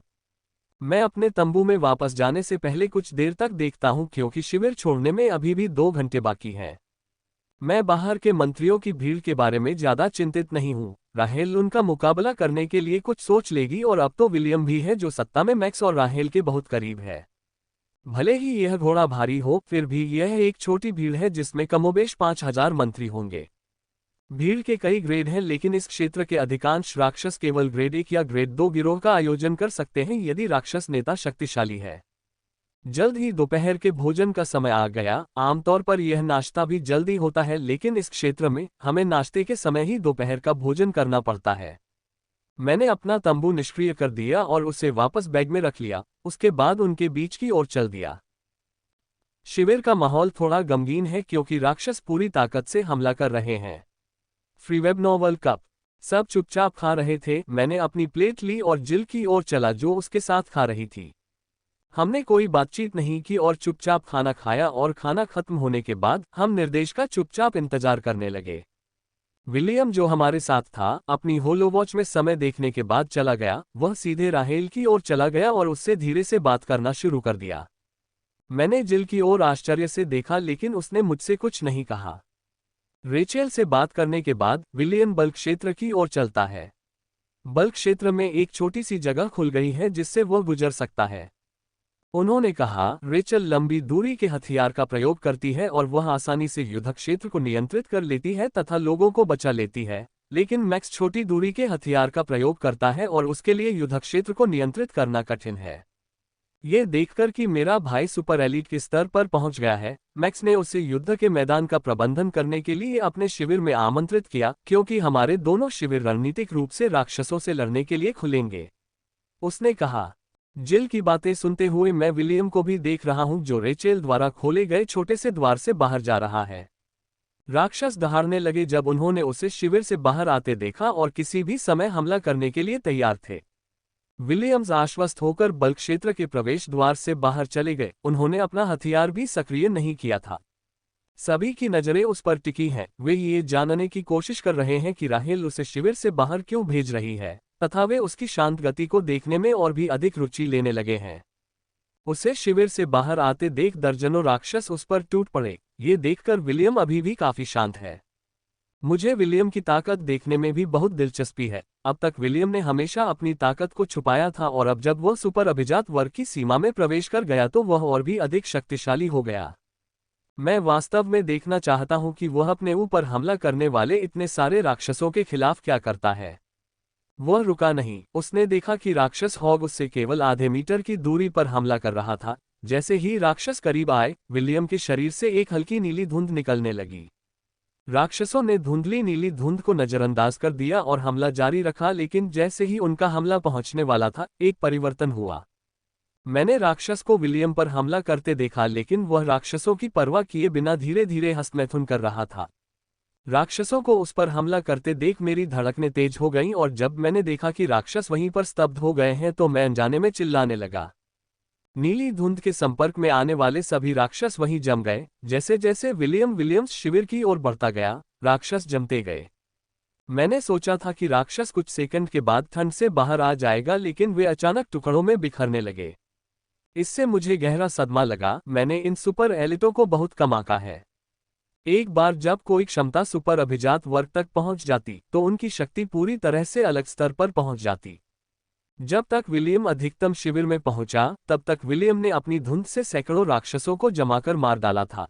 मैं अपने तंबू में वापस जाने से पहले कुछ देर तक देखता हूँ, क्योंकि शिविर छोड़ने में अभी भी 2 घंटे बाकी हैं। मैं बाहर के मंत्रियों की भीड़ के बारे में ज्यादा चिंतित नहीं हूँ। राहेल उनका मुकाबला करने के लिए कुछ सोच लेगी और अब तो विलियम भी है जो सत्ता में मैक्स और राहेल के बहुत करीब है। भले ही यह घोड़ा भारी हो, फिर भी यह एक छोटी भीड़ है जिसमें कमोबेश 5000 मंत्री होंगे। भीड़ के कई ग्रेड हैं, लेकिन इस क्षेत्र के अधिकांश राक्षस केवल ग्रेड 1 या ग्रेड 2 गिरोह का आयोजन कर सकते हैं यदि राक्षस नेता शक्तिशाली है। जल्द ही दोपहर के भोजन का समय आ गया। आमतौर पर यह नाश्ता भी जल्दी होता है, लेकिन इस क्षेत्र में हमें नाश्ते के समय ही दोपहर का भोजन करना पड़ता है। मैंने अपना तंबू निष्क्रिय कर दिया और उसे वापस बैग में रख लिया। उसके बाद उनके बीच की ओर चल दिया। शिविर का माहौल थोड़ा गमगीन है क्योंकि राक्षस पूरी ताकत से हमला कर रहे हैं। फ्रीवेब नोवेल कप। सब चुपचाप खा रहे थे। मैंने अपनी प्लेट ली और जिल की ओर चला जो उसके साथ खा रही थी। हमने कोई बातचीत नहीं की और चुपचाप खाना खाया और खाना खत्म होने के बाद हम निर्देश का चुपचाप इंतजार करने लगे। विलियम जो हमारे साथ था, अपनी होलोवॉच में समय देखने के बाद चला गया। वह सीधे राहेल की ओर चला गया और उससे धीरे से बात करना शुरू कर दिया। मैंने जिल की ओर आश्चर्य से देखा, लेकिन उसने मुझसे कुछ नहीं कहा। रेचेल से बात करने के बाद विलियम बल्क क्षेत्र की ओर चलता है। बल्क क्षेत्र में एक छोटी सी जगह खुल गई है जिससे वह गुजर सकता है। उन्होंने कहा, रेचल लंबी दूरी के हथियार का प्रयोग करती है और वह आसानी से युद्ध क्षेत्र को नियंत्रित कर लेती है तथा लोगों को बचा लेती है, लेकिन मैक्स छोटी दूरी के हथियार का प्रयोग करता है और उसके लिए युद्ध क्षेत्र को नियंत्रित करना कठिन है। ये देखकर कि मेरा भाई सुपर एलीट के स्तर पर पहुंच गया है, मैक्स ने उसे युद्ध के मैदान का प्रबंधन करने के लिए अपने शिविर में आमंत्रित किया, क्योंकि हमारे दोनों शिविर रणनीतिक रूप से राक्षसों से लड़ने के लिए खुलेंगे। उसने कहा। जिल की बातें सुनते हुए मैं विलियम को भी देख रहा हूं जो रेचेल द्वारा खोले गए छोटे से द्वार से बाहर जा रहा है। राक्षस दहाड़ने लगे जब उन्होंने उसे शिविर से बाहर आते देखा और किसी भी समय हमला करने के लिए तैयार थे। विलियम्स आश्वस्त होकर बल्क क्षेत्र के प्रवेश द्वार से बाहर चले गए। उन्होंने अपना हथियार भी सक्रिय नहीं किया था। सभी की नजरें उस पर टिकी हैं। वे ये जानने की कोशिश कर रहे हैं कि राहेल उसे शिविर से बाहर क्यों भेज रही है, तथा वे उसकी शांत गति को देखने में और भी अधिक रुचि लेने लगे हैं। उसे शिविर से बाहर आते देख दर्जनों राक्षस उस पर टूट पड़े। ये देखकर विलियम अभी भी काफी शांत है। मुझे विलियम की ताकत देखने में भी बहुत दिलचस्पी है। अब तक विलियम ने हमेशा अपनी ताकत को छुपाया था और अब जब वह सुपर अभिजात वर्ग की सीमा में प्रवेश कर गया तो वह और भी अधिक शक्तिशाली हो गया। मैं वास्तव में देखना चाहता हूं कि वह अपने ऊपर हमला करने वाले इतने सारे राक्षसों के खिलाफ क्या करता है। वह रुका नहीं। उसने देखा कि राक्षस हॉग उससे केवल आधे मीटर की दूरी पर हमला कर रहा था। जैसे ही राक्षस करीब आए, विलियम के शरीर से एक हल्की नीली धुंध निकलने लगी। राक्षसों ने धुंधली नीली धुंध को नजरअंदाज कर दिया और हमला जारी रखा, लेकिन जैसे ही उनका हमला पहुंचने वाला था, एक परिवर्तन हुआ। मैंने राक्षस को विलियम पर हमला करते देखा, लेकिन वह राक्षसों की परवाह किए बिना धीरे धीरे हस्तमैथुन कर रहा था। राक्षसों को उस पर हमला करते देख मेरी धड़कनें तेज हो गईं और जब मैंने देखा कि राक्षस वहीं पर स्तब्ध हो गए हैं तो मैं अनजाने में चिल्लाने लगा। नीली धुंध के संपर्क में आने वाले सभी राक्षस वहीं जम गए। जैसे जैसे विलियम्स शिविर की ओर बढ़ता गया, राक्षस जमते गए। मैंने सोचा था कि राक्षस कुछ सेकंड के बाद ठंड से बाहर आ जाएगा, लेकिन वे अचानक टुकड़ों में बिखरने लगे। इससे मुझे गहरा सदमा लगा। मैंने इन सुपर एलिटों को बहुत कम आंका है। एक बार जब कोई क्षमता सुपर अभिजात वर्ग तक पहुंच जाती तो उनकी शक्ति पूरी तरह से अलग स्तर पर पहुंच जाती। जब तक विलियम अधिकतम शिविर में पहुंचा, तब तक विलियम ने अपनी धुंध से सैकड़ों राक्षसों को जमाकर मार डाला था।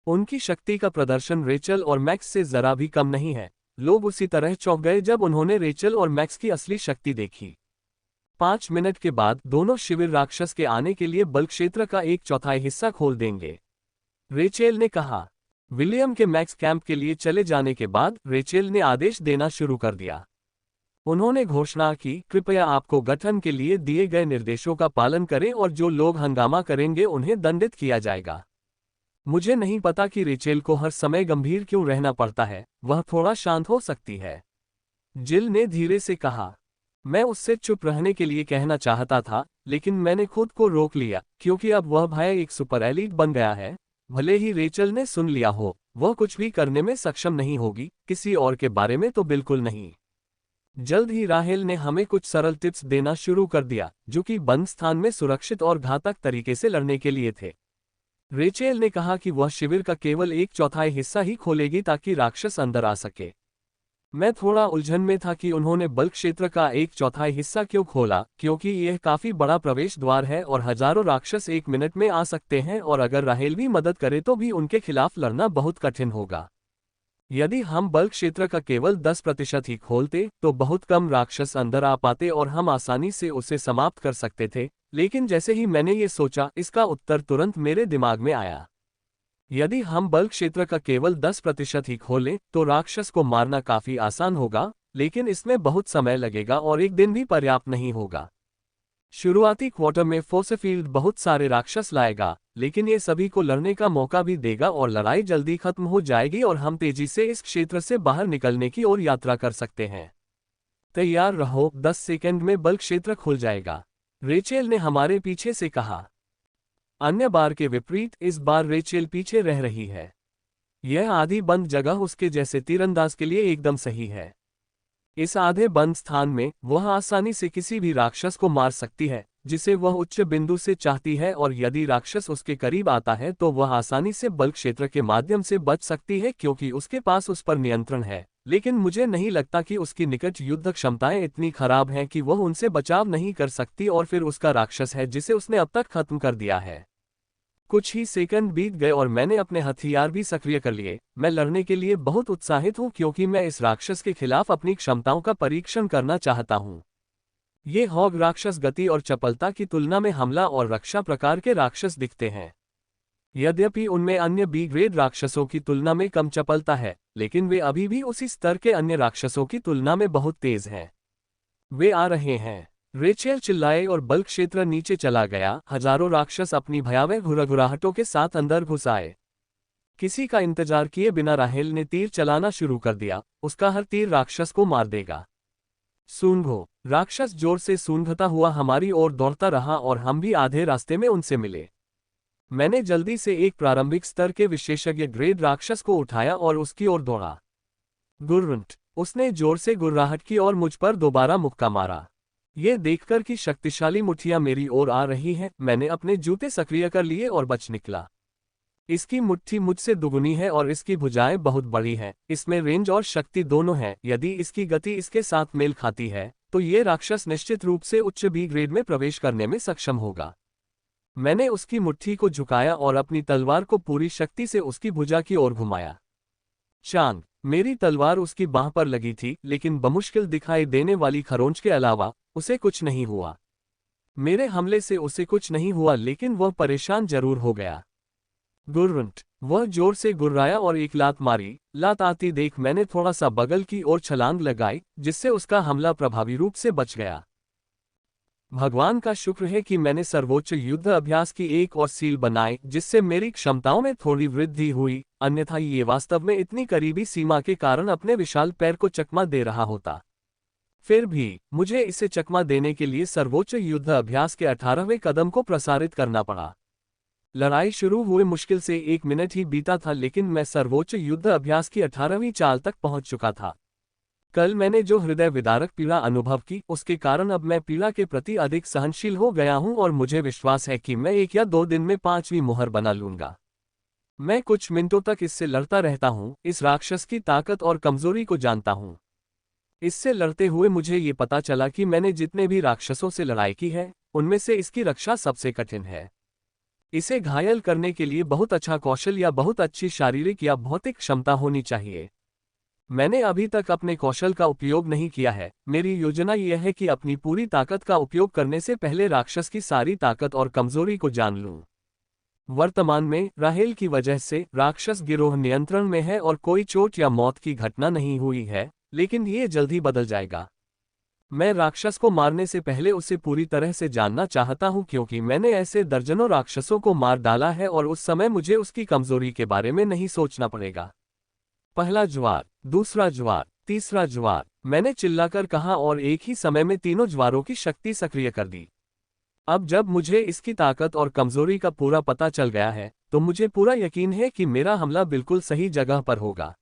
उनकी शक्ति का प्रदर्शन रेचल और मैक्स से जरा भी कम नहीं है। लोग उसी तरह चौंक गए जब उन्होंने रेचल और मैक्स की असली शक्ति देखी। 5 मिनट के बाद दोनों शिविर राक्षस के आने के लिए बल्क क्षेत्र का 1/4 हिस्सा खोल देंगे, रेचेल ने कहा। विलियम के मैक्स कैंप के लिए चले जाने के बाद रेचेल ने आदेश देना शुरू कर दिया। उन्होंने घोषणा की, कृपया आपको गठन के लिए दिए गए निर्देशों का पालन करें और जो लोग हंगामा करेंगे उन्हें दंडित किया जाएगा। मुझे नहीं पता कि रेचेल को हर समय गंभीर क्यों रहना पड़ता है। वह थोड़ा शांत हो सकती है, जिल ने धीरे से कहा। मैं उससे चुप रहने के लिए कहना चाहता था, लेकिन मैंने खुद को रोक लिया क्योंकि अब वह भाई एक सुपर एलीट बन गया है। भले ही रेचल ने सुन लिया हो, वह कुछ भी करने में सक्षम नहीं होगी, किसी और के बारे में तो बिल्कुल नहीं। जल्द ही राहेल ने हमें कुछ सरल टिप्स देना शुरू कर दिया, जो कि बंद स्थान में सुरक्षित और घातक तरीके से लड़ने के लिए थे। रेचेल ने कहा कि वह शिविर का केवल 1/4 हिस्सा ही खोलेगी ताकि राक्षस अंदर आ सके। मैं थोड़ा उलझन में था कि उन्होंने बल्क क्षेत्र का 1/4 हिस्सा क्यों खोला, क्योंकि यह काफी बड़ा प्रवेश द्वार है और हजारों राक्षस 1 मिनट में आ सकते हैं और अगर राहेल भी मदद करे तो भी उनके खिलाफ लड़ना बहुत कठिन होगा। यदि हम बल्क क्षेत्र का केवल 10% ही खोलते तो बहुत कम राक्षस अंदर आ पाते और हम आसानी से उसे समाप्त कर सकते थे। लेकिन जैसे ही मैंने ये सोचा, इसका उत्तर तुरंत मेरे दिमाग में आया। यदि हम बल्क क्षेत्र का केवल 10% ही खोलें तो राक्षस को मारना काफी आसान होगा, लेकिन इसमें बहुत समय लगेगा और एक दिन भी पर्याप्त नहीं होगा। शुरुआती क्वार्टर में फोर्सफील्ड बहुत सारे राक्षस लाएगा, लेकिन ये सभी को लड़ने का मौका भी देगा और लड़ाई जल्दी खत्म हो जाएगी और हम तेजी से इस क्षेत्र से बाहर निकलने की ओर यात्रा कर सकते हैं। तैयार रहो, 10 सेकंड में बल्क क्षेत्र खुल जाएगा, रेचेल ने हमारे पीछे से कहा। अन्य बार के विपरीत इस बार रेचेल पीछे रह रही है। यह आधी बंद जगह उसके जैसे तीरंदाज के लिए एकदम सही है। इस आधे बंद स्थान में वह आसानी से किसी भी राक्षस को मार सकती है जिसे वह उच्च बिंदु से चाहती है, और यदि राक्षस उसके करीब आता है तो वह आसानी से बल्क क्षेत्र के माध्यम से बच सकती है क्योंकि उसके पास उस पर नियंत्रण है। लेकिन मुझे नहीं लगता कि उसकी निकट युद्ध क्षमताएं इतनी खराब हैं कि वह उनसे बचाव नहीं कर सकती, और फिर उसका राक्षस है जिसे उसने अब तक खत्म कर दिया है। कुछ ही सेकंड बीत गए और मैंने अपने हथियार भी सक्रिय कर लिए। मैं लड़ने के लिए बहुत उत्साहित हूं क्योंकि मैं इस राक्षस के खिलाफ अपनी क्षमताओं का परीक्षण करना चाहता हूं। ये हॉग राक्षस गति और चपलता की तुलना में हमला और रक्षा प्रकार के राक्षस दिखते हैं। यद्यपि उनमें अन्य बी ग्रेड राक्षसों की तुलना में कम चपलता है, लेकिन वे अभी भी उसी स्तर के अन्य राक्षसों की तुलना में बहुत तेज हैं। वे आ रहे हैं, रेचेल चिल्लाए और बल्क क्षेत्र नीचे चला गया। हजारों राक्षस अपनी भयावह घुरघुराहटों के साथ अंदर घुस आए। किसी का इंतजार किए बिना राहेल ने तीर चलाना शुरू कर दिया। उसका हर तीर राक्षस को मार देगा। सूंघो। राक्षस जोर से सूंघता हुआ हमारी ओर दौड़ता रहा और हम भी आधे रास्ते में उनसे मिले। मैंने जल्दी से एक प्रारंभिक स्तर के विशेषज्ञ ग्रेड राक्षस को उठाया और उसकी ओर दौड़ा। गुर्रंट। उसने जोर से गुर्राहट की और मुझ पर दोबारा मुक्का मारा। ये देखकर कि शक्तिशाली मुट्ठियां मेरी ओर आ रही हैं, मैंने अपने जूते सक्रिय कर लिए और बच निकला। इसकी मुट्ठी मुझसे दुगुनी है और इसकी भुजाएं बहुत बड़ी हैं। इसमें रेंज और शक्ति दोनों हैं। यदि इसकी गति इसके साथ मेल खाती है तो ये राक्षस निश्चित रूप से उच्च बी ग्रेड में प्रवेश करने में सक्षम होगा। मैंने उसकी मुट्ठी को झुकाया और अपनी तलवार को पूरी शक्ति से उसकी भुजा की ओर घुमाया। चांग। मेरी तलवार उसकी बाह पर लगी थी, लेकिन बमुश्किल दिखाई देने वाली खरोंच के अलावा उसे कुछ नहीं हुआ। मेरे हमले से उसे कुछ नहीं हुआ, लेकिन वह परेशान जरूर हो गया। गुर्रंट। वह जोर से गुर्राया और एक लात मारी। लात आती देख मैंने थोड़ा सा बगल की ओर छलांग लगाई, जिससे उसका हमला प्रभावी रूप से बच गया। भगवान का शुक्र है कि मैंने सर्वोच्च युद्ध अभ्यास की एक और सील बनाई, जिससे मेरी क्षमताओं में थोड़ी वृद्धि हुई, अन्यथा ये वास्तव में इतनी करीबी सीमा के कारण अपने विशाल पैर को चकमा दे रहा होता। फिर भी मुझे इसे चकमा देने के लिए सर्वोच्च युद्ध अभ्यास के 18वें कदम को प्रसारित करना पड़ा। लड़ाई शुरू हुए मुश्किल से 1 मिनट ही बीता था, लेकिन मैं सर्वोच्च युद्ध अभ्यास की 18वीं चाल तक पहुंच चुका था। कल मैंने जो हृदय विदारक पीड़ा अनुभव की, उसके कारण अब मैं पीड़ा के प्रति अधिक सहनशील हो गया हूं और मुझे विश्वास है कि मैं 1 या 2 दिन में 5वीं मुहर बना लूंगा। मैं कुछ मिनटों तक इससे लड़ता रहता हूं, इस राक्षस की ताकत और कमजोरी को जानता हूं। इससे लड़ते हुए मुझे ये पता चला कि मैंने जितने भी राक्षसों से लड़ाई की है, उनमें से इसकी रक्षा सबसे कठिन है। इसे घायल करने के लिए बहुत अच्छा कौशल या बहुत अच्छी शारीरिक या भौतिक क्षमता होनी चाहिए। मैंने अभी तक अपने कौशल का उपयोग नहीं किया है। मेरी योजना यह है कि अपनी पूरी ताकत का उपयोग करने से पहले राक्षस की सारी ताकत और कमजोरी को जान लूं। वर्तमान में राहेल की वजह से राक्षस गिरोह नियंत्रण में है और कोई चोट या मौत की घटना नहीं हुई है, लेकिन ये जल्द ही बदल जाएगा। मैं राक्षस को मारने से पहले उसे पूरी तरह से जानना चाहता हूं, क्योंकि मैंने ऐसे दर्जनों राक्षसों को मार डाला है और उस समय मुझे उसकी कमजोरी के बारे में नहीं सोचना पड़ेगा। पहला ज्वार, दूसरा ज्वार, तीसरा ज्वार, मैंने चिल्लाकर कहा और एक ही समय में तीनों ज्वारों की शक्ति सक्रिय कर दी। अब जब मुझे इसकी ताकत और कमजोरी का पूरा पता चल गया है, तो मुझे पूरा यकीन है कि मेरा हमला बिल्कुल सही जगह पर होगा।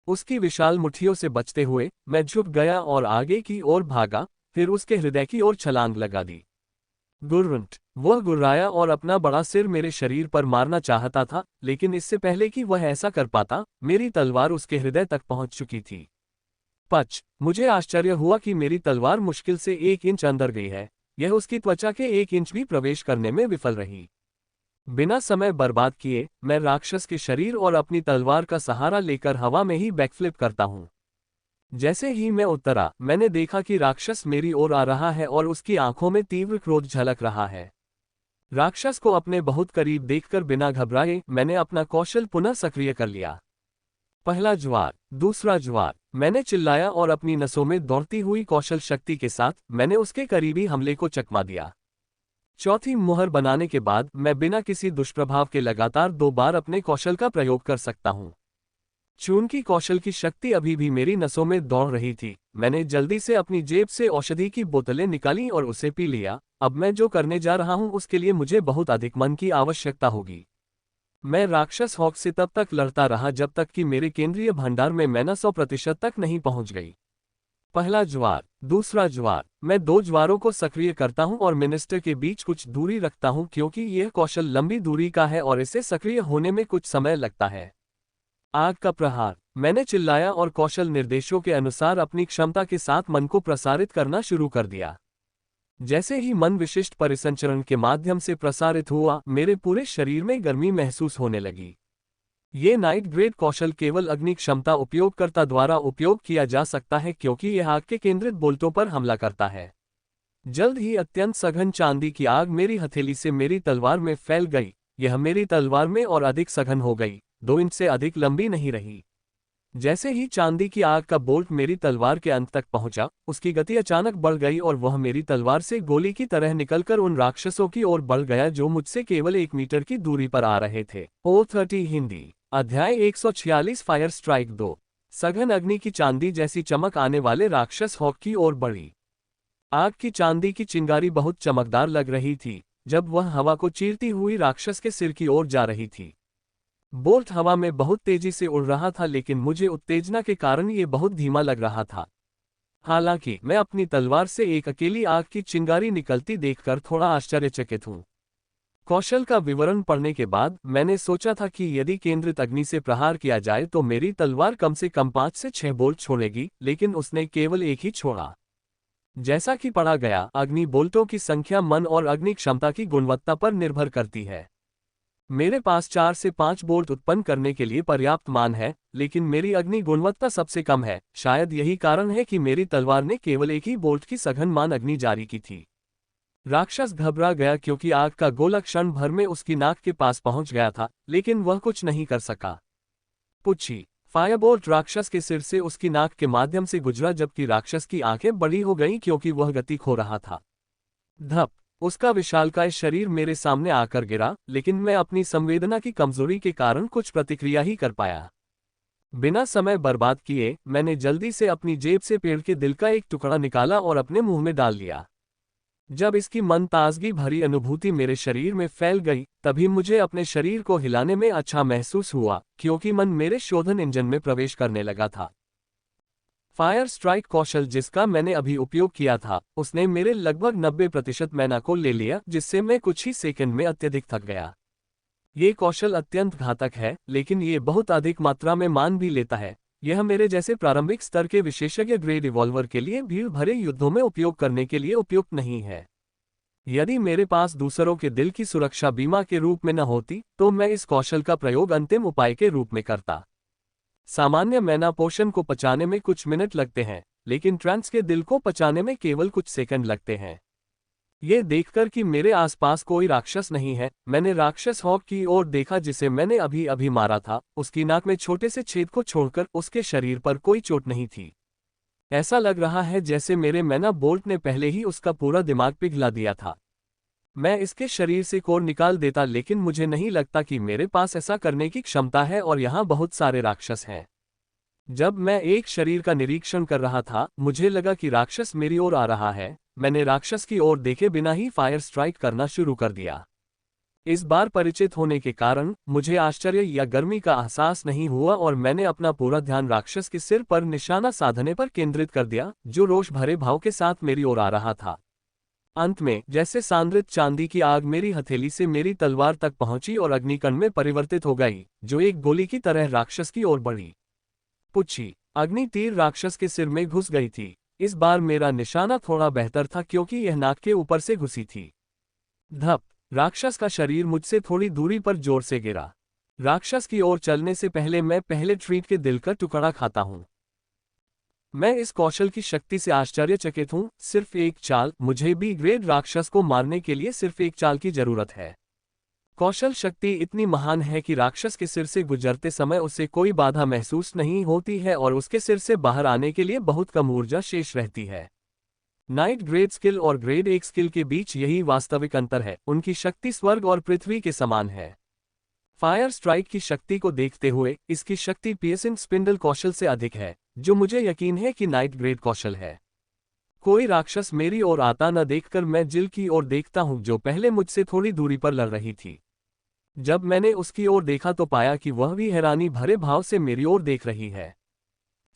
उसकी विशाल मुट्ठियों से बचते हुए मैं झुक गया और आगे की ओर भागा, फिर उसके हृदय की ओर छलांग लगा दी। गुर्रंट। वह गुर्राया और अपना बड़ा सिर मेरे शरीर पर मारना चाहता था, लेकिन इससे पहले कि वह ऐसा कर पाता, मेरी तलवार उसके हृदय तक पहुंच चुकी थी। पच। मुझे आश्चर्य हुआ कि मेरी तलवार मुश्किल से 1 इंच अंदर गई है। यह उसकी त्वचा के 1 इंच भी प्रवेश करने में विफल रही। बिना समय बर्बाद किए मैं राक्षस के शरीर और अपनी तलवार का सहारा लेकर हवा में ही बैकफ्लिप करता हूं। जैसे ही मैं उतरा, मैंने देखा कि राक्षस मेरी ओर आ रहा है और उसकी आंखों में तीव्र क्रोध झलक रहा है। राक्षस को अपने बहुत करीब देखकर बिना घबराए मैंने अपना कौशल पुनः सक्रिय कर लिया। पहला ज्वार, दूसरा ज्वार, मैंने चिल्लाया और अपनी नसों में दौड़ती हुई कौशल शक्ति के साथ मैंने उसके करीबी हमले को चकमा दिया। चौथी मुहर बनाने के बाद मैं बिना किसी दुष्प्रभाव के लगातार 2 बार अपने कौशल का प्रयोग कर सकता हूं। चून की कौशल की शक्ति अभी भी मेरी नसों में दौड़ रही थी। मैंने जल्दी से अपनी जेब से औषधि की बोतलें निकाली और उसे पी लिया। अब मैं जो करने जा रहा हूं उसके लिए मुझे बहुत अधिक मन की आवश्यकता होगी। मैं राक्षस हॉक से तब तक लड़ता रहा जब तक कि मेरे केंद्रीय भंडार में मैना 100% तक नहीं पहुंच गई। पहला ज्वार, दूसरा ज्वार, मैं 2 ज्वारों को सक्रिय करता हूं और मिनिस्टर के बीच कुछ दूरी रखता हूं, क्योंकि यह कौशल लंबी दूरी का है और इसे सक्रिय होने में कुछ समय लगता है। आग का प्रहार, मैंने चिल्लाया और कौशल निर्देशों के अनुसार अपनी क्षमता के साथ मन को प्रसारित करना शुरू कर दिया। जैसे ही मन विशिष्ट परिसंचरण के माध्यम से प्रसारित हुआ, मेरे पूरे शरीर में गर्मी महसूस होने लगी। ये नाइट ग्रेड कौशल केवल अग्नि क्षमता उपयोगकर्ता द्वारा उपयोग किया जा सकता है, क्योंकि यह आग के केंद्रित बोल्टों पर हमला करता है। जल्द ही अत्यंत सघन चांदी की आग मेरी हथेली से मेरी तलवार में फैल गई। यह मेरी तलवार में और अधिक सघन हो गई, 2 इंच से अधिक लंबी नहीं रही। जैसे ही चांदी की आग का बोल्ट मेरी तलवार के अंत तक पहुंचा, उसकी गति अचानक बढ़ गई और वह मेरी तलवार से गोली की तरह निकलकर उन राक्षसों की ओर बढ़ गया जो मुझसे केवल 1 मीटर की दूरी पर आ रहे थे। O30 हिंदी। अध्याय 146 फायर स्ट्राइक 2। सघन अग्नि की चांदी जैसी चमक आने वाले राक्षस हॉक की ओर बढ़ी। आग की चांदी की चिंगारी बहुत चमकदार लग रही थी जब वह हवा को चीरती हुई राक्षस के सिर की ओर जा रही थी। बोल्ट हवा में बहुत तेजी से उड़ रहा था, लेकिन मुझे उत्तेजना के कारण ये बहुत धीमा लग रहा था। हालांकि मैं अपनी तलवार से एक अकेली आग की चिंगारी निकलती देखकर थोड़ा आश्चर्यचकित हूँ। कौशल का विवरण पढ़ने के बाद मैंने सोचा था कि यदि केंद्रित अग्नि से प्रहार किया जाए तो मेरी तलवार कम से कम 5 से 6 बोल्ट छोड़ेगी, लेकिन उसने केवल एक ही छोड़ा। जैसा कि पढ़ा गया, अग्नि बोल्टों की संख्या मन और अग्नि क्षमता की गुणवत्ता पर निर्भर करती है। मेरे पास 4 से 5 बोल्ट उत्पन्न करने के लिए पर्याप्त मान है, लेकिन मेरी अग्नि गुणवत्ता सबसे कम है। शायद यही कारण है कि मेरी तलवार ने केवल एक ही बोल्ट की सघन मान अग्नि जारी की थी। राक्षस घबरा गया क्योंकि आग का गोला क्षण भर में उसकी नाक के पास पहुंच गया था, लेकिन वह कुछ नहीं कर सका। पुच्छी फायरबोल्ट राक्षस के सिर से उसकी नाक के माध्यम से गुजरा, जबकि राक्षस की आंखें बड़ी हो गईं क्योंकि वह गति खो रहा था। धप, उसका विशालकाय शरीर मेरे सामने आकर गिरा, लेकिन मैं अपनी संवेदना की कमजोरी के कारण कुछ प्रतिक्रिया ही कर पाया। बिना समय बर्बाद किए मैंने जल्दी से अपनी जेब से पेड़ के दिल का एक टुकड़ा निकाला और अपने मुंह में डाल लिया। जब इसकी मन ताजगी भरी अनुभूति मेरे शरीर में फैल गई, तभी मुझे अपने शरीर को हिलाने में अच्छा महसूस हुआ, क्योंकि मन मेरे शोधन इंजन में प्रवेश करने लगा था। फायर स्ट्राइक कौशल जिसका मैंने अभी उपयोग किया था, उसने मेरे लगभग 90% मैना को ले लिया, जिससे मैं कुछ ही सेकंड में अत्यधिक थक गया। ये कौशल अत्यंत घातक है, लेकिन ये बहुत अधिक मात्रा में मान भी लेता है। यह मेरे जैसे प्रारंभिक स्तर के विशेषज्ञ ग्रेड रिवॉल्वर के लिए भीड़ भरे युद्धों में उपयोग करने के लिए उपयुक्त नहीं है। यदि मेरे पास दूसरों के दिल की सुरक्षा बीमा के रूप में न होती, तो मैं इस कौशल का प्रयोग अंतिम उपाय के रूप में करता। सामान्य मैना पोशन को पचाने में कुछ मिनट लगते हैं, लेकिन ट्रांस के दिल को पचाने में केवल कुछ सेकंड लगते हैं। ये देखकर कि मेरे आसपास कोई राक्षस नहीं है, मैंने राक्षस हॉक की ओर देखा जिसे मैंने अभी अभी मारा था। उसकी नाक में छोटे से छेद को छोड़कर उसके शरीर पर कोई चोट नहीं थी। ऐसा लग रहा है जैसे मेरे मैना बोल्ट ने पहले ही उसका पूरा दिमाग पिघला दिया था। मैं इसके शरीर से कोर निकाल देता, लेकिन मुझे नहीं लगता कि मेरे पास ऐसा करने की क्षमता है, और यहाँ बहुत सारे राक्षस हैं। जब मैं एक शरीर का निरीक्षण कर रहा था, मुझे लगा कि राक्षस मेरी ओर आ रहा है। मैंने राक्षस की ओर देखे बिना ही फायर स्ट्राइक करना शुरू कर दिया। इस बार परिचित होने के कारण मुझे आश्चर्य या गर्मी का एहसास नहीं हुआ, और मैंने अपना पूरा ध्यान राक्षस के सिर पर निशाना साधने पर केंद्रित कर दिया, जो रोष भरे भाव के साथ मेरी ओर आ रहा था। अंत में जैसे सांद्रित चांदी की आग मेरी हथेली से मेरी तलवार तक पहुंची और अग्निकण में परिवर्तित हो गई, जो एक गोली की तरह राक्षस की ओर बढ़ी। पुच्छी अग्नि तीर राक्षस के सिर में घुस गई थी। इस बार मेरा निशाना थोड़ा बेहतर था क्योंकि यह नाक के ऊपर से घुसी थी। धप, राक्षस का शरीर मुझसे थोड़ी दूरी पर जोर से गिरा। राक्षस की ओर चलने से पहले मैं पहले ट्रीट के दिल का टुकड़ा खाता हूं। मैं इस कौशल की शक्ति से आश्चर्यचकित हूं। सिर्फ एक चाल, मुझे भी ग्रेड राक्षस को मारने के लिए सिर्फ एक चाल की जरूरत है। कौशल शक्ति इतनी महान है कि राक्षस के सिर से गुजरते समय उसे कोई बाधा महसूस नहीं होती है, और उसके सिर से बाहर आने के लिए बहुत कम ऊर्जा शेष रहती है। नाइट ग्रेड स्किल और ग्रेड 1 स्किल के बीच यही वास्तविक अंतर है। उनकी शक्ति स्वर्ग और पृथ्वी के समान है। फायर स्ट्राइक की शक्ति को देखते हुए इसकी शक्ति पियर्सिंग स्पिंडल कौशल से अधिक है, जो मुझे यकीन है कि नाइट ग्रेड कौशल है। कोई राक्षस मेरी ओर आता न देखकर मैं जिल की ओर देखता हूं, जो पहले मुझसे थोड़ी दूरी पर लड़ रही थी। जब मैंने उसकी ओर देखा तो पाया कि वह भी हैरानी भरे भाव से मेरी ओर देख रही है।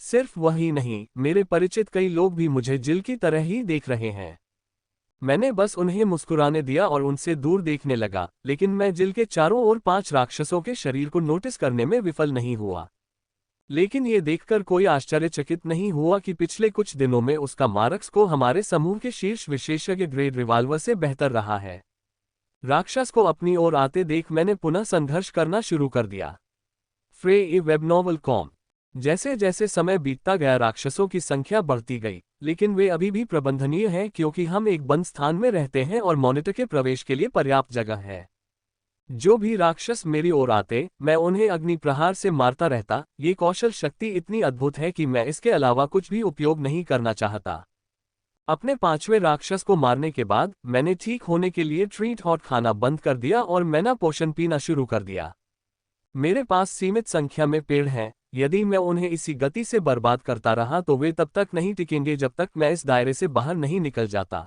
सिर्फ वही नहीं, मेरे परिचित कई लोग भी मुझे जिल की तरह ही देख रहे हैं। मैंने बस उन्हें मुस्कुराने दिया और उनसे दूर देखने लगा, लेकिन मैं जिल के चारों ओर 5 राक्षसों के शरीर को नोटिस करने में विफल नहीं हुआ। लेकिन ये देखकर कोई आश्चर्यचकित नहीं हुआ कि पिछले कुछ दिनों में उसका मार्क्स को हमारे समूह के शीर्ष विशेषज्ञ ग्रेड रिवॉल्वर से बेहतर रहा है। राक्षस को अपनी ओर आते देख मैंने पुनः संघर्ष करना शुरू कर दिया। फ्रे ए वेब नॉवल कॉम। जैसे जैसे समय बीतता गया राक्षसों की संख्या बढ़ती गई, लेकिन वे अभी भी प्रबंधनीय हैं क्योंकि हम एक बंद स्थान में रहते हैं और मॉनिटर के प्रवेश के लिए पर्याप्त जगह है। जो भी राक्षस मेरी ओर आते, मैं उन्हें अग्नि प्रहार से मारता रहता। ये कौशल शक्ति इतनी अद्भुत है कि मैं इसके अलावा कुछ भी उपयोग नहीं करना चाहता। अपने 5वें राक्षस को मारने के बाद मैंने ठीक होने के लिए ट्रीट हॉट खाना बंद कर दिया और मैना पोशन पीना शुरू कर दिया। मेरे पास सीमित संख्या में पेड़ हैं, यदि मैं उन्हें इसी गति से बर्बाद करता रहा तो वे तब तक नहीं टिकेंगे जब तक मैं इस दायरे से बाहर नहीं निकल जाता।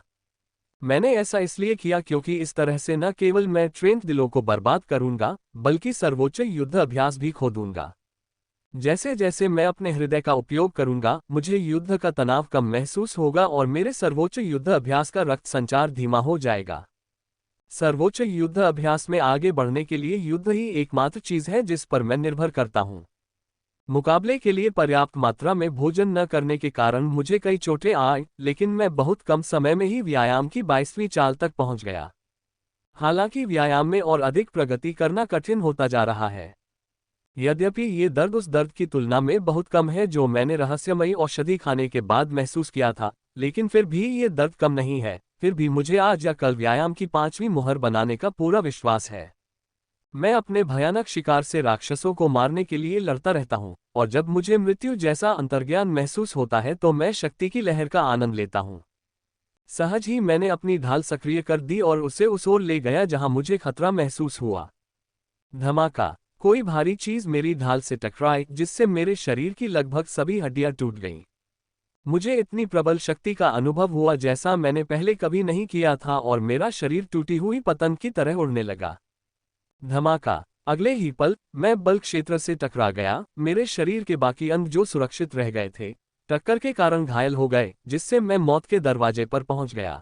मैंने ऐसा इसलिए किया क्योंकि इस तरह से न केवल मैं ट्रेंड दिलों को बर्बाद करूंगा, बल्कि सर्वोच्च युद्ध अभ्यास भी खो दूंगा। जैसे जैसे मैं अपने हृदय का उपयोग करूंगा, मुझे युद्ध का तनाव कम महसूस होगा और मेरे सर्वोच्च युद्ध अभ्यास का रक्त संचार धीमा हो जाएगा। सर्वोच्च युद्ध अभ्यास में आगे बढ़ने के लिए युद्ध ही एकमात्र चीज है जिस पर मैं निर्भर करता हूं। मुकाबले के लिए पर्याप्त मात्रा में भोजन न करने के कारण मुझे कई चोटें आई, लेकिन मैं बहुत कम समय में ही व्यायाम की 22वीं चाल तक पहुंच गया। हालांकि व्यायाम में और अधिक प्रगति करना कठिन होता जा रहा है। यद्यपि ये दर्द उस दर्द की तुलना में बहुत कम है जो मैंने रहस्यमयी औषधि खाने के बाद महसूस किया था, लेकिन फिर भी ये दर्द कम नहीं है। फिर भी मुझे आज या कल व्यायाम की 5वीं मुहर बनाने का पूरा विश्वास है। मैं अपने भयानक शिकार से राक्षसों को मारने के लिए लड़ता रहता हूँ, और जब मुझे मृत्यु जैसा अंतर्ज्ञान महसूस होता है तो मैं शक्ति की लहर का आनंद लेता हूँ। सहज ही मैंने अपनी ढाल सक्रिय कर दी और उसे उस ओर ले गया जहां मुझे खतरा महसूस हुआ। धमाका! कोई भारी चीज मेरी ढाल से टकराई जिससे मेरे शरीर की लगभग सभी हड्डियां टूट गईं। मुझे इतनी प्रबल शक्ति का अनुभव हुआ जैसा मैंने पहले कभी नहीं किया था और मेरा शरीर टूटी हुई पतंग की तरह उड़ने लगा। धमाका! अगले ही पल मैं बल क्षेत्र से टकरा गया। मेरे शरीर के बाकी अंग जो सुरक्षित रह गए थे, टक्कर के कारण घायल हो गए, जिससे मैं मौत के दरवाजे पर पहुंच गया।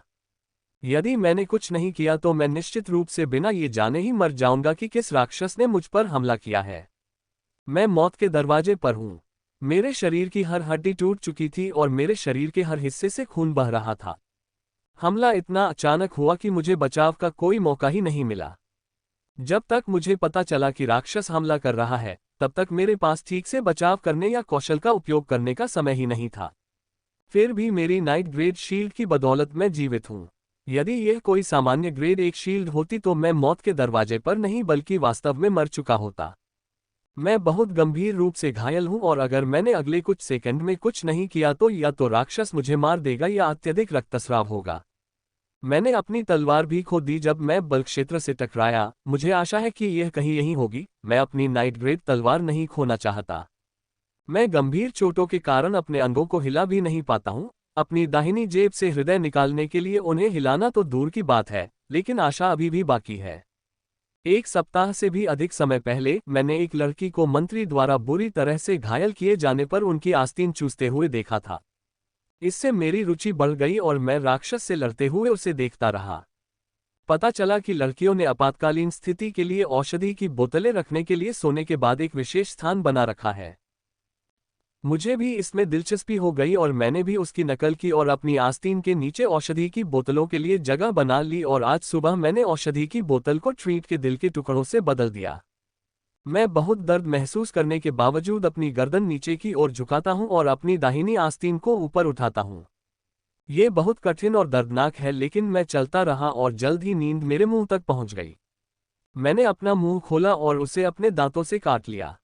यदि मैंने कुछ नहीं किया तो मैं निश्चित रूप से बिना ये जाने ही मर जाऊंगा कि किस राक्षस ने मुझ पर हमला किया है। मैं मौत के दरवाजे पर हूं। मेरे शरीर की हर हड्डी टूट चुकी थी और मेरे शरीर के हर हिस्से से खून बह रहा था। हमला इतना अचानक हुआ कि मुझे बचाव का कोई मौका ही नहीं मिला। जब तक मुझे पता चला कि राक्षस हमला कर रहा है, तब तक मेरे पास ठीक से बचाव करने या कौशल का उपयोग करने का समय ही नहीं था। फिर भी मेरी नाइट ग्रेड शील्ड की बदौलत मैं जीवित हूं। यदि यह कोई सामान्य ग्रेड 1 शील्ड होती तो मैं मौत के दरवाजे पर नहीं बल्कि वास्तव में मर चुका होता। मैं बहुत गंभीर रूप से घायल हूं और अगर मैंने अगले कुछ सेकंड में कुछ नहीं किया तो या तो राक्षस मुझे मार देगा या अत्यधिक रक्तस्राव होगा। मैंने अपनी तलवार भी खो दी जब मैं बल क्षेत्र से टकराया। मुझे आशा है कि यह कहीं यहीं होगी। मैं अपनी नाइट ग्रेड तलवार नहीं खोना चाहता। मैं गंभीर चोटों के कारण अपने अंगों को हिला भी नहीं पाता हूं। अपनी दाहिनी जेब से हृदय निकालने के लिए उन्हें हिलाना तो दूर की बात है, लेकिन आशा अभी भी बाकी है। 1 सप्ताह से भी अधिक समय पहले मैंने एक लड़की को मंत्री द्वारा बुरी तरह से घायल किए जाने पर उनकी आस्तीन चूसते हुए देखा था। इससे मेरी रुचि बढ़ गई और मैं राक्षस से लड़ते हुए उसे देखता रहा। पता चला कि लड़कियों ने आपातकालीन स्थिति के लिए औषधि की बोतलें रखने के लिए सोने के बाद एक विशेष स्थान बना रखा है। मुझे भी इसमें दिलचस्पी हो गई और मैंने भी उसकी नकल की और अपनी आस्तीन के नीचे औषधि की बोतलों के लिए जगह बना ली और आज सुबह मैंने औषधि की बोतल को ट्रीट के दिल के टुकड़ों से बदल दिया। मैं बहुत दर्द महसूस करने के बावजूद अपनी गर्दन नीचे की ओर झुकाता हूं और अपनी दाहिनी आस्तीन को ऊपर उठाता हूं। ये बहुत कठिन और दर्दनाक है, लेकिन मैं चलता रहा और जल्द ही नींद मेरे मुंह तक पहुंच गई। मैंने अपना मुंह खोला और उसे अपने दांतों से काट लिया।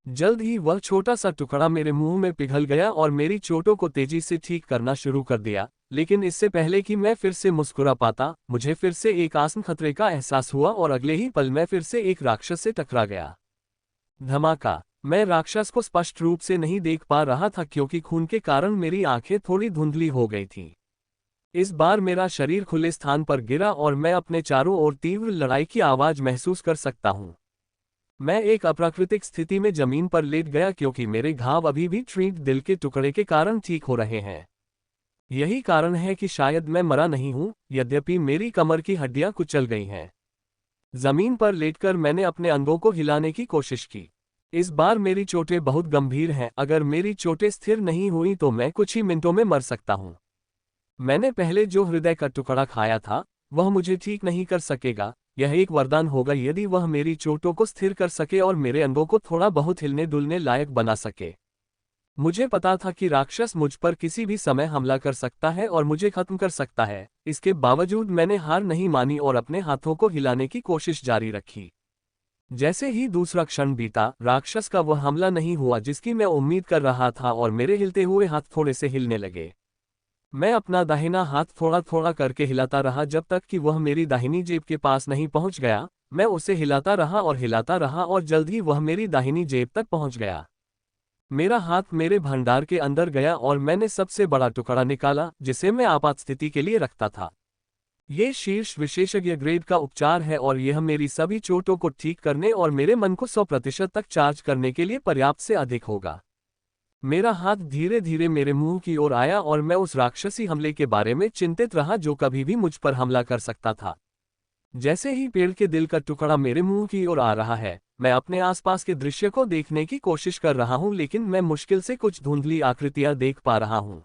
जल्द ही वह छोटा सा टुकड़ा मेरे मुंह में पिघल गया और मेरी चोटों को तेजी से ठीक करना शुरू कर दिया। लेकिन इससे पहले कि मैं फिर से मुस्कुरा पाता, मुझे फिर से एक आसन खतरे का एहसास हुआ और अगले ही पल मैं फिर से एक राक्षस से टकरा गया। धमाका! मैं राक्षस को स्पष्ट रूप से नहीं देख पा रहा था क्योंकि खून के कारण मेरी आंखें थोड़ी धुंधली हो गई थीं। इस बार मेरा शरीर खुले स्थान पर गिरा और मैं अपने चारों ओर तीव्र लड़ाई की आवाज महसूस कर सकता हूं। मैं एक अप्राकृतिक स्थिति में जमीन पर लेट गया क्योंकि मेरे घाव अभी भी ट्रीट दिल के टुकड़े के कारण ठीक हो रहे हैं। यही कारण है कि शायद मैं मरा नहीं हूं, यद्यपि मेरी कमर की हड्डियां कुचल गई हैं। जमीन पर लेटकर मैंने अपने अंगों को हिलाने की कोशिश की। इस बार मेरी चोटें बहुत गंभीर हैं। अगर मेरी चोटें स्थिर नहीं हुई तो मैं कुछ ही मिनटों में मर सकता हूं। मैंने पहले जो हृदय का टुकड़ा खाया था, वह मुझे ठीक नहीं कर सकेगा। यह एक वरदान होगा यदि वह मेरी चोटों को स्थिर कर सके और मेरे अंगों को थोड़ा बहुत हिलने डुलने लायक बना सके। मुझे पता था कि राक्षस मुझ पर किसी भी समय हमला कर सकता है और मुझे खत्म कर सकता है। इसके बावजूद मैंने हार नहीं मानी और अपने हाथों को हिलाने की कोशिश जारी रखी। जैसे ही दूसरा क्षण बीता, राक्षस का वह हमला नहीं हुआ जिसकी मैं उम्मीद कर रहा था और मेरे हिलते हुए हाथ थोड़े से हिलने लगे। मैं अपना दाहिना हाथ थोड़ा थोड़ा करके हिलाता रहा जब तक कि वह मेरी दाहिनी जेब के पास नहीं पहुंच गया। मैं उसे हिलाता रहा और जल्द ही वह मेरी दाहिनी जेब तक पहुंच गया। मेरा हाथ मेरे भंडार के अंदर गया और मैंने सबसे बड़ा टुकड़ा निकाला जिसे मैं आपात स्थिति के लिए रखता था। ये शीर्ष विशेषज्ञ ग्रेड का उपचार है और यह मेरी सभी चोटों को ठीक करने और मेरे मन को 100% तक चार्ज करने के लिए पर्याप्त से अधिक होगा। मेरा हाथ धीरे धीरे मेरे मुंह की ओर आया और मैं उस राक्षसी हमले के बारे में चिंतित रहा जो कभी भी मुझ पर हमला कर सकता था। जैसे ही पेड़ के दिल का टुकड़ा मेरे मुंह की ओर आ रहा है, मैं अपने आसपास के दृश्य को देखने की कोशिश कर रहा हूं, लेकिन मैं मुश्किल से कुछ धुंधली आकृतियां देख पा रहा हूं।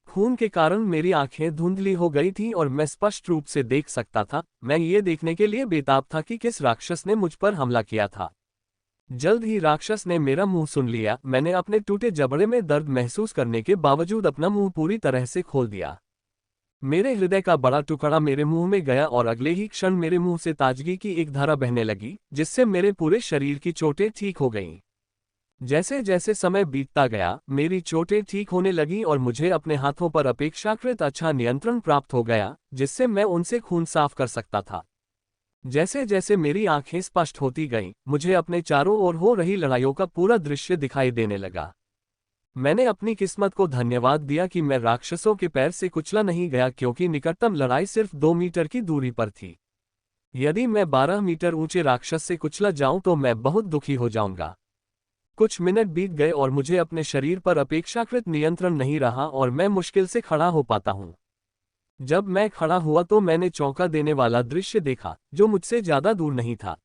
खून के कारण मेरी आंखें धुंधली हो गई थीं और मैं स्पष्ट रूप से देख सकता था। मैं ये देखने के लिए बेताब था कि किस राक्षस ने मुझ पर हमला किया था। जल्द ही राक्षस ने मेरा मुंह सुन लिया। मैंने अपने टूटे जबड़े में दर्द महसूस करने के बावजूद अपना मुंह पूरी तरह से खोल दिया। मेरे हृदय का बड़ा टुकड़ा मेरे मुंह में गया और अगले ही क्षण मेरे मुंह से ताजगी की एक धारा बहने लगी, जिससे मेरे पूरे शरीर की चोटें ठीक हो गईं। जैसे जैसे समय बीतता गया, मेरी चोटें ठीक होने लगीं और मुझे अपने हाथों पर अपेक्षाकृत अच्छा नियंत्रण प्राप्त हो गया, जिससे मैं उनसे खून साफ कर सकता था। जैसे जैसे मेरी आंखें स्पष्ट होती गईं, मुझे अपने चारों ओर हो रही लड़ाइयों का पूरा दृश्य दिखाई देने लगा। मैंने अपनी किस्मत को धन्यवाद दिया कि मैं राक्षसों के पैर से कुचला नहीं गया, क्योंकि निकटतम लड़ाई सिर्फ 2 मीटर की दूरी पर थी। यदि मैं 12 मीटर ऊंचे राक्षस से कुचला जाऊं तो मैं बहुत दुखी हो जाऊंगा। कुछ मिनट बीत गए और मुझे अपने शरीर पर अपेक्षाकृत नियंत्रण नहीं रहा और मैं मुश्किल से खड़ा हो पाता हूं। जब मैं खड़ा हुआ तो मैंने चौंका देने वाला दृश्य देखा, जो मुझसे ज्यादा दूर नहीं था।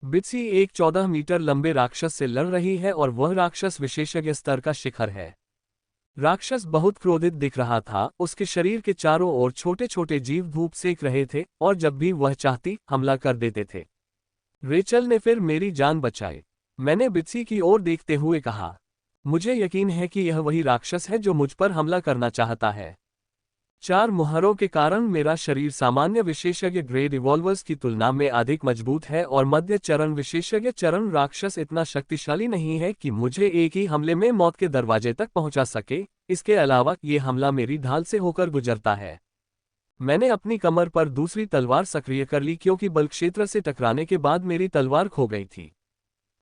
बित्सी एक 14 मीटर लंबे राक्षस से लड़ रही है और वह राक्षस विशेषज्ञ स्तर का शिखर है। राक्षस बहुत क्रोधित दिख रहा था। उसके शरीर के चारों ओर छोटे छोटे जीव धूप सेक रहे थे और जब भी वह चाहती हमला कर देते थे। रेचल ने फिर मेरी जान बचाई। मैंने बित्सी की ओर देखते हुए कहा, मुझे यकीन है कि यह वही राक्षस है जो मुझ पर हमला करना चाहता है। 4 मुहरों के कारण मेरा शरीर सामान्य विशेषज्ञ ग्रेड रिवॉल्वर्स की तुलना में अधिक मजबूत है और मध्य चरण विशेषज्ञ चरण राक्षस इतना शक्तिशाली नहीं है कि मुझे एक ही हमले में मौत के दरवाजे तक पहुंचा सके। इसके अलावा ये हमला मेरी ढाल से होकर गुजरता है। मैंने अपनी कमर पर दूसरी तलवार सक्रिय कर ली, क्योंकि बल क्षेत्र से टकराने के बाद मेरी तलवार खो गई थी।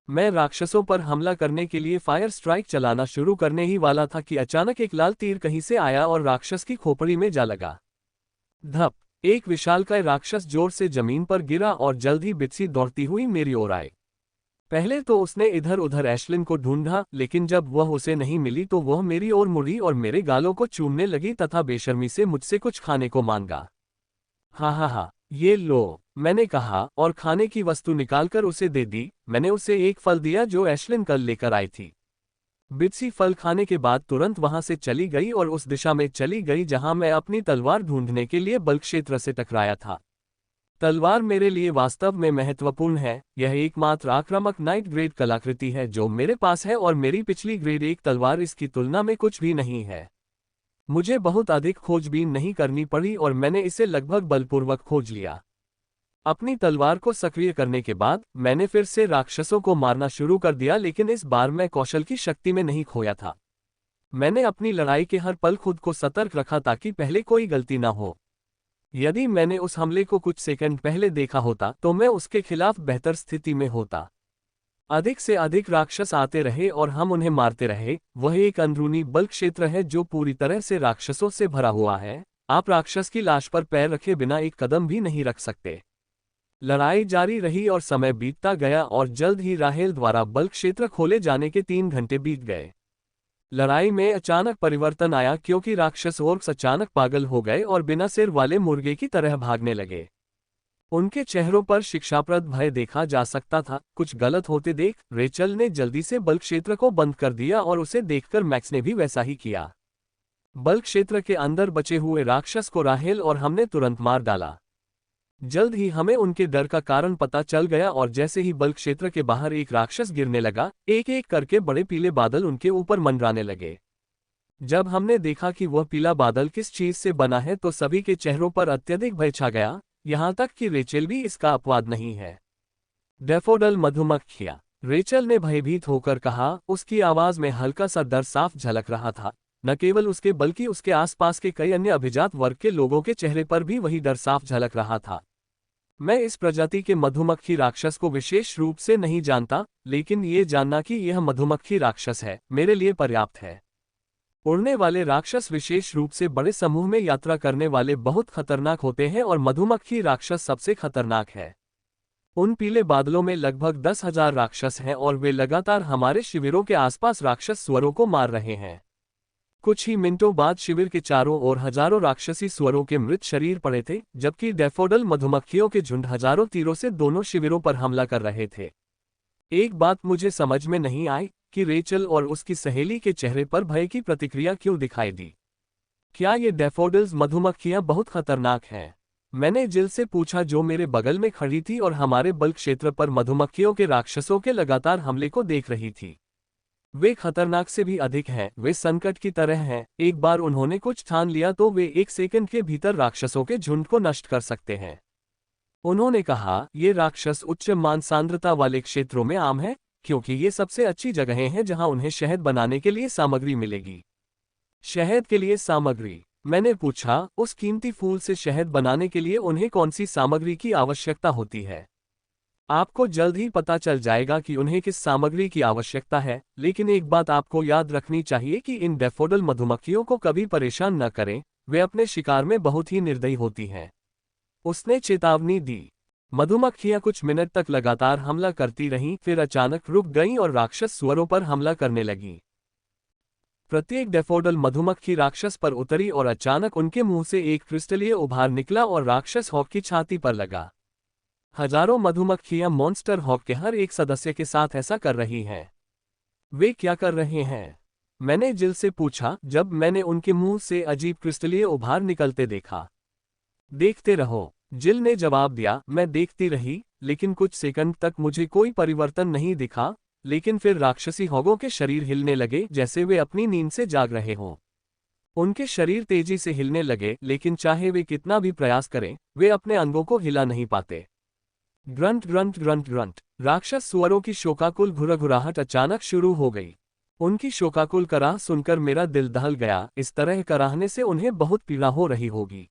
मैं राक्षसों पर हमला करने के लिए फायर स्ट्राइक चलाना शुरू करने ही वाला था कि अचानक एक लाल तीर कहीं से आया और राक्षस की खोपड़ी में जा लगा। धप! एक विशालकाय राक्षस जोर से जमीन पर गिरा और जल्द ही बित्सी दौड़ती हुई मेरी ओर आई। पहले तो उसने इधर उधर एश्लिन को ढूंढा, लेकिन जब वह उसे नहीं मिली तो वह मेरी ओर मुड़ी और मेरे गालों को चूमने लगी तथा बेशर्मी से मुझसे कुछ खाने को मांगा। हा, ये लो, मैंने कहा और खाने की वस्तु निकालकर उसे दे दी। मैंने उसे एक फल दिया जो एश्लिन कल लेकर आई थी। बित्सी फल खाने के बाद तुरंत वहां से चली गई और उस दिशा में चली गई जहां मैं अपनी तलवार ढूंढने के लिए बल क्षेत्र से टकराया था। तलवार मेरे लिए वास्तव में महत्वपूर्ण है। यह एकमात्र आक्रामक नाइट ग्रेड कलाकृति है जो मेरे पास है और मेरी पिछली ग्रेड 1 तलवार इसकी तुलना में कुछ भी नहीं है। मुझे बहुत अधिक खोजबीन नहीं करनी पड़ी और मैंने इसे लगभग बलपूर्वक खोज लिया। अपनी तलवार को सक्रिय करने के बाद मैंने फिर से राक्षसों को मारना शुरू कर दिया, लेकिन इस बार मैं कौशल की शक्ति में नहीं खोया था। मैंने अपनी लड़ाई के हर पल खुद को सतर्क रखा ताकि पहले कोई गलती ना हो। यदि मैंने उस हमले को कुछ सेकंड पहले देखा होता तो मैं उसके खिलाफ बेहतर स्थिति में होता। अधिक से अधिक राक्षस आते रहे और हम उन्हें मारते रहे। वह एक अंदरूनी बल क्षेत्र है जो पूरी तरह से राक्षसों से भरा हुआ है। आप राक्षस की लाश पर पैर रखे बिना एक कदम भी नहीं रख सकते। लड़ाई जारी रही और समय बीतता गया और जल्द ही राहेल द्वारा बल क्षेत्र खोले जाने के 3 घंटे बीत गए। लड़ाई में अचानक परिवर्तन आया, क्योंकि राक्षस ओर्क्स अचानक पागल हो गए और बिना सिर वाले मुर्गे की तरह भागने लगे। उनके चेहरों पर शिक्षाप्रद भय देखा जा सकता था। कुछ गलत होते देख रेचल ने जल्दी से बल क्षेत्र को बंद कर दिया और उसे देखकर मैक्स ने भी वैसा ही किया। बल क्षेत्र के अंदर बचे हुए राक्षस को राहेल और हमने तुरंत मार डाला। जल्द ही हमें उनके डर का कारण पता चल गया और जैसे ही बल क्षेत्र के बाहर एक राक्षस गिरने लगा, एक एक करके बड़े पीले बादल उनके ऊपर मंडराने लगे। जब हमने देखा कि वह पीला बादल किस चीज से बना है तो सभी के चेहरों पर अत्यधिक भय छा गया, यहां तक कि रेचल भी इसका अपवाद नहीं है। डैफोडिल मधुमक्खियां, रेचल ने भयभीत होकर कहा। उसकी आवाज में हल्का सा डर साफ झलक रहा था। न केवल उसके बल्कि उसके आसपास के कई अन्य अभिजात वर्ग के लोगों के चेहरे पर भी वही डर साफ झलक रहा था। मैं इस प्रजाति के मधुमक्खी राक्षस को विशेष रूप से नहीं जानता, लेकिन ये जानना कि यह मधुमक्खी राक्षस है, मेरे लिए पर्याप्त है। उड़ने वाले राक्षस विशेष रूप से बड़े समूह में यात्रा करने वाले बहुत खतरनाक होते हैं और मधुमक्खी राक्षस सबसे खतरनाक है। उन पीले बादलों में लगभग 10,000 राक्षस हैं और वे लगातार हमारे शिविरों के आसपास राक्षस सुअरों को मार रहे हैं। कुछ ही मिनटों बाद शिविर के चारों ओर हजारों राक्षसी सुअरों के मृत शरीर पड़े थे, जबकि डैफोडिल मधुमक्खियों के झुंड हजारों तीरों से दोनों शिविरों पर हमला कर रहे थे। एक बात मुझे समझ में नहीं आई कि रेचल और उसकी सहेली के चेहरे पर भय की प्रतिक्रिया क्यों दिखाई दी। क्या ये डैफोडिल्स मधुमक्खियां बहुत खतरनाक हैं? मैंने जिल से पूछा, जो मेरे बगल में खड़ी थी और हमारे बल क्षेत्र पर मधुमक्खियों के राक्षसों के लगातार हमले को देख रही थी। वे खतरनाक से भी अधिक हैं, वे संकट की तरह हैं। एक बार उन्होंने कुछ ठान लिया तो वे 1 सेकंड के भीतर राक्षसों के झुंड को नष्ट कर सकते हैं। उन्होंने कहा, ये राक्षस उच्च मान सांद्रता वाले क्षेत्रों में आम है, क्योंकि ये सबसे अच्छी जगहें हैं जहां उन्हें शहद बनाने के लिए सामग्री मिलेगी। शहद के लिए सामग्री? मैंने पूछा, उस कीमती फूल से शहद बनाने के लिए उन्हें कौन सी सामग्री की आवश्यकता होती है? आपको जल्द ही पता चल जाएगा कि उन्हें किस सामग्री की आवश्यकता है, लेकिन एक बात आपको याद रखनी चाहिए कि इन डैफोडिल मधुमक्खियों को कभी परेशान न करें, वे अपने शिकार में बहुत ही निर्दयी होती हैं। उसने चेतावनी दी। मधुमक्खियां कुछ मिनट तक लगातार हमला करती रहीं, फिर अचानक रुक गईं और राक्षस सुअरों पर हमला करने लगीं। प्रत्येक डैफोडिल मधुमक्खी राक्षस पर उतरी और अचानक उनके मुंह से एक क्रिस्टलीय उभार निकला और राक्षस हॉक की छाती पर लगा। हजारों मधुमक्खियां मॉन्स्टर हॉक के हर एक सदस्य के साथ ऐसा कर रही हैं। वे क्या कर रहे हैं? मैंने जिल से पूछा, जब मैंने उनके मुंह से अजीब क्रिस्टलीय उभार निकलते देखा। देखते रहो, जिल ने जवाब दिया। मैं देखती रही, लेकिन कुछ सेकंड तक मुझे कोई परिवर्तन नहीं दिखा, लेकिन फिर राक्षसी हॉगों के शरीर हिलने लगे जैसे वे अपनी नींद से जाग रहे हों। उनके शरीर तेजी से हिलने लगे, लेकिन चाहे वे कितना भी प्रयास करें, वे अपने अंगों को हिला नहीं पाते। Grunt grunt grunt grunt. राक्षस सुअरों की शोकाकुल घुरघुराहट अचानक शुरू हो गई। उनकी शोकाकुल कराह सुनकर मेरा दिल दहल गया। इस तरह कराहने से उन्हें बहुत पीड़ा हो रही होगी।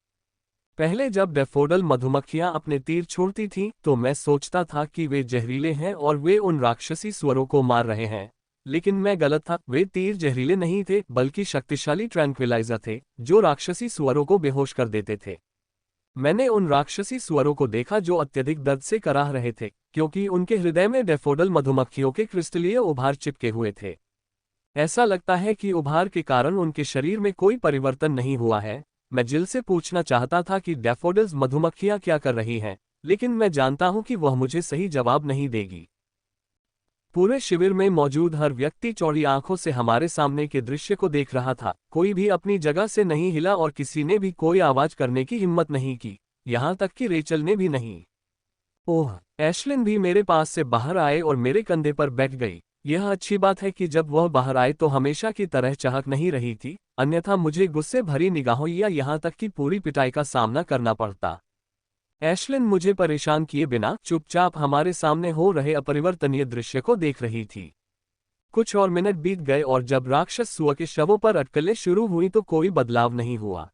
पहले जब डैफोडिल मधुमक्खियां अपने तीर छोड़ती थीं, तो मैं सोचता था कि वे जहरीले हैं और वे उन राक्षसी सुअरों को मार रहे हैं, लेकिन मैं गलत था। वे तीर जहरीले नहीं थे, बल्कि शक्तिशाली ट्रैंक्विलाइजर थे, जो राक्षसी सुअरों को बेहोश कर देते थे। मैंने उन राक्षसी सुअरों को देखा जो अत्यधिक दर्द से कराह रहे थे, क्योंकि उनके हृदय में डैफोडिल मधुमक्खियों के क्रिस्टलीय उभार चिपके हुए थे। ऐसा लगता है कि उभार के कारण उनके शरीर में कोई परिवर्तन नहीं हुआ है। मैं जिल से पूछना चाहता था कि डैफोडिल्स मधुमक्खियां क्या कर रही हैं, लेकिन मैं जानता हूं कि वह मुझे सही जवाब नहीं देगी। पूरे शिविर में मौजूद हर व्यक्ति चौड़ी आंखों से हमारे सामने के दृश्य को देख रहा था। कोई भी अपनी जगह से नहीं हिला और किसी ने भी कोई आवाज करने की हिम्मत नहीं की, यहां तक कि रेचल ने भी नहीं। ओह, एशलिन भी मेरे पास से बाहर आए और मेरे कंधे पर बैठ गई। यह अच्छी बात है कि जब वह बाहर आए तो हमेशा की तरह चहक नहीं रही थी, अन्यथा मुझे गुस्से भरी निगाहों या यहां तक कि पूरी पिटाई का सामना करना पड़ता। एशलिन मुझे परेशान किए बिना चुपचाप हमारे सामने हो रहे अपरिवर्तनीय दृश्य को देख रही थी। कुछ और मिनट बीत गए और जब राक्षस सुअर के शवों पर अटकलें शुरू हुई तो कोई बदलाव नहीं हुआ।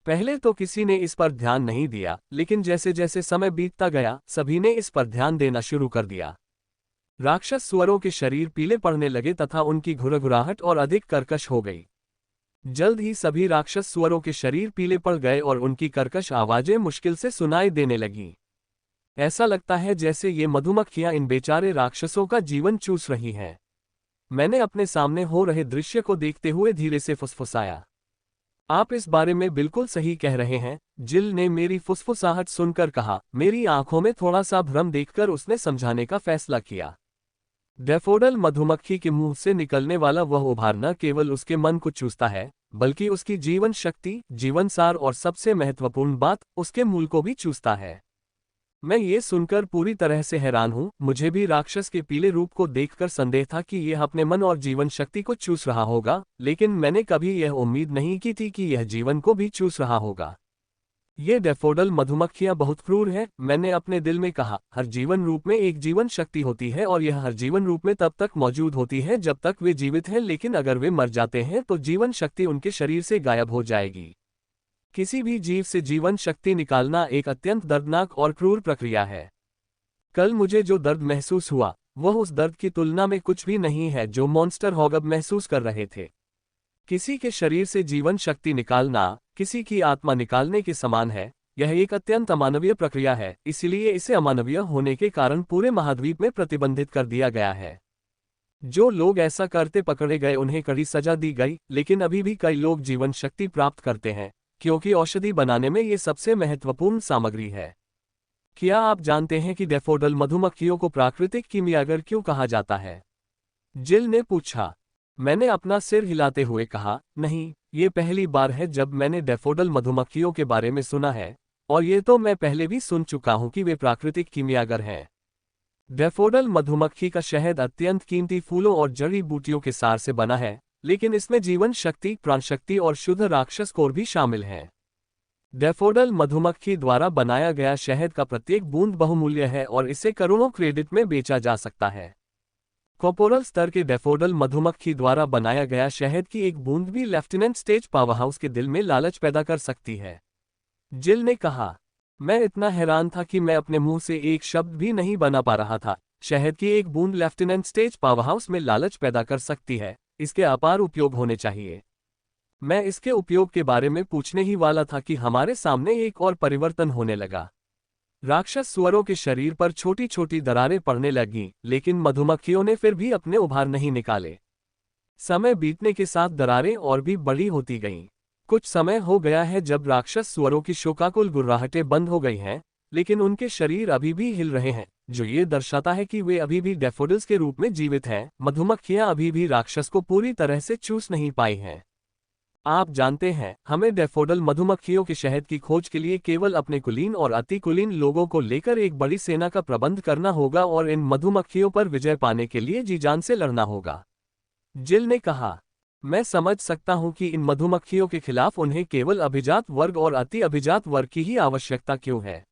पहले तो किसी ने इस पर ध्यान नहीं दिया, लेकिन जैसे जैसे समय बीतता गया, सभी ने इस पर ध्यान देना शुरू कर दिया। राक्षस सुअरों के शरीर पीले पड़ने लगे तथा उनकी घुरघुराहट और अधिक कर्कश हो गई। जल्द ही सभी राक्षस सुअरों के शरीर पीले पड़ गए और उनकी कर्कश आवाजें मुश्किल से सुनाई देने लगीं। ऐसा लगता है जैसे ये मधुमक्खियां इन बेचारे राक्षसों का जीवन चूस रही हैं। मैंने अपने सामने हो रहे दृश्य को देखते हुए धीरे से फुसफुसाया। आप इस बारे में बिल्कुल सही कह रहे हैं, जिल ने मेरी फुसफुसाहट सुनकर कहा। मेरी आंखों में थोड़ा सा भ्रम देखकर उसने समझाने का फैसला किया। डैफोडिल मधुमक्खी के मुंह से निकलने वाला वह उभार न केवल उसके मन को चूसता है, बल्कि उसकी जीवन शक्ति, जीवनसार और सबसे महत्वपूर्ण बात, उसके मूल को भी चूसता है। मैं ये सुनकर पूरी तरह से हैरान हूं। मुझे भी राक्षस के पीले रूप को देखकर संदेह था कि यह अपने मन और जीवन शक्ति को चूस रहा होगा, लेकिन मैंने कभी यह उम्मीद नहीं की थी कि यह जीवन को भी चूस रहा होगा। ये डैफोडिल मधुमक्खियां बहुत क्रूर हैं, मैंने अपने दिल में कहा। हर जीवन रूप में एक जीवन शक्ति होती है और यह हर जीवन रूप में तब तक मौजूद होती है जब तक वे जीवित हैं, लेकिन अगर वे मर जाते हैं तो जीवन शक्ति उनके शरीर से गायब हो जाएगी। किसी भी जीव से जीवन शक्ति निकालना एक अत्यंत दर्दनाक और क्रूर प्रक्रिया है। कल मुझे जो दर्द महसूस हुआ वह उस दर्द की तुलना में कुछ भी नहीं है जो मॉन्स्टर हॉगब महसूस कर रहे थे। किसी के शरीर से जीवन शक्ति निकालना किसी की आत्मा निकालने के समान है। यह एक अत्यंत अमानवीय प्रक्रिया है, इसलिए इसे अमानवीय होने के कारण पूरे महाद्वीप में प्रतिबंधित कर दिया गया है। जो लोग ऐसा करते पकड़े गए उन्हें कड़ी सजा दी गई, लेकिन अभी भी कई लोग जीवन शक्ति प्राप्त करते हैं क्योंकि औषधि बनाने में ये सबसे महत्वपूर्ण सामग्री है। क्या आप जानते हैं कि डैफोडिल मधुमक्खियों को प्राकृतिक कीमियागर क्यों कहा जाता है? जिल ने पूछा। मैंने अपना सिर हिलाते हुए कहा, नहीं, ये पहली बार है जब मैंने डैफोडिल मधुमक्खियों के बारे में सुना है, और ये तो मैं पहले भी सुन चुका हूं कि वे प्राकृतिक कीमियागर हैं। डैफोडिल मधुमक्खी का शहद अत्यंत कीमती फूलों और जड़ी बूटियों के सार से बना है, लेकिन इसमें जीवन शक्ति, प्राणशक्ति और शुद्ध राक्षस कोर भी शामिल हैं। डैफोडिल मधुमक्खी द्वारा बनाया गया शहद का प्रत्येक बूंद बहुमूल्य है और इसे करोड़ों क्रेडिट में बेचा जा सकता है। कॉर्पोरल स्तर के डैफोडिल मधुमक्खी द्वारा बनाया गया शहद की एक बूंद भी लेफ्टिनेंट स्टेज पावरहाउस के दिल में लालच पैदा कर सकती है। जिल ने कहा। मैं इतना हैरान था कि मैं अपने मुंह से एक शब्द भी नहीं बना पा रहा था। शहद की एक बूंद लेफ्टिनेंट स्टेज पावरहाउस में लालच पैदा कर सकती है, इसके अपार उपयोग होने चाहिए। मैं इसके उपयोग के बारे में पूछने ही वाला था कि हमारे सामने एक और परिवर्तन होने लगा। राक्षस सुअरों के शरीर पर छोटी छोटी दरारें पड़ने लगीं, लेकिन मधुमक्खियों ने फिर भी अपने उभार नहीं निकाले। समय बीतने के साथ दरारें और भी बड़ी होती गईं। कुछ समय हो गया है जब राक्षस सुअरों की शोकाकुल गुर्राहटें बंद हो गई हैं, लेकिन उनके शरीर अभी भी हिल रहे हैं, जो ये दर्शाता है कि वे अभी भी डैफोडिल्स के रूप में जीवित हैं। मधुमक्खियां अभी भी राक्षस को पूरी तरह से चूस नहीं पाई हैं। आप जानते हैं, हमें डैफोडिल मधुमक्खियों के शहद की खोज के लिए केवल अपने कुलीन और अति कुलीन लोगों को लेकर एक बड़ी सेना का प्रबंध करना होगा और इन मधुमक्खियों पर विजय पाने के लिए जी जान से लड़ना होगा। जिल ने कहा। मैं समझ सकता हूं कि इन मधुमक्खियों के खिलाफ उन्हें केवल अभिजात वर्ग और अति अभिजात वर्ग की ही आवश्यकता क्यों है।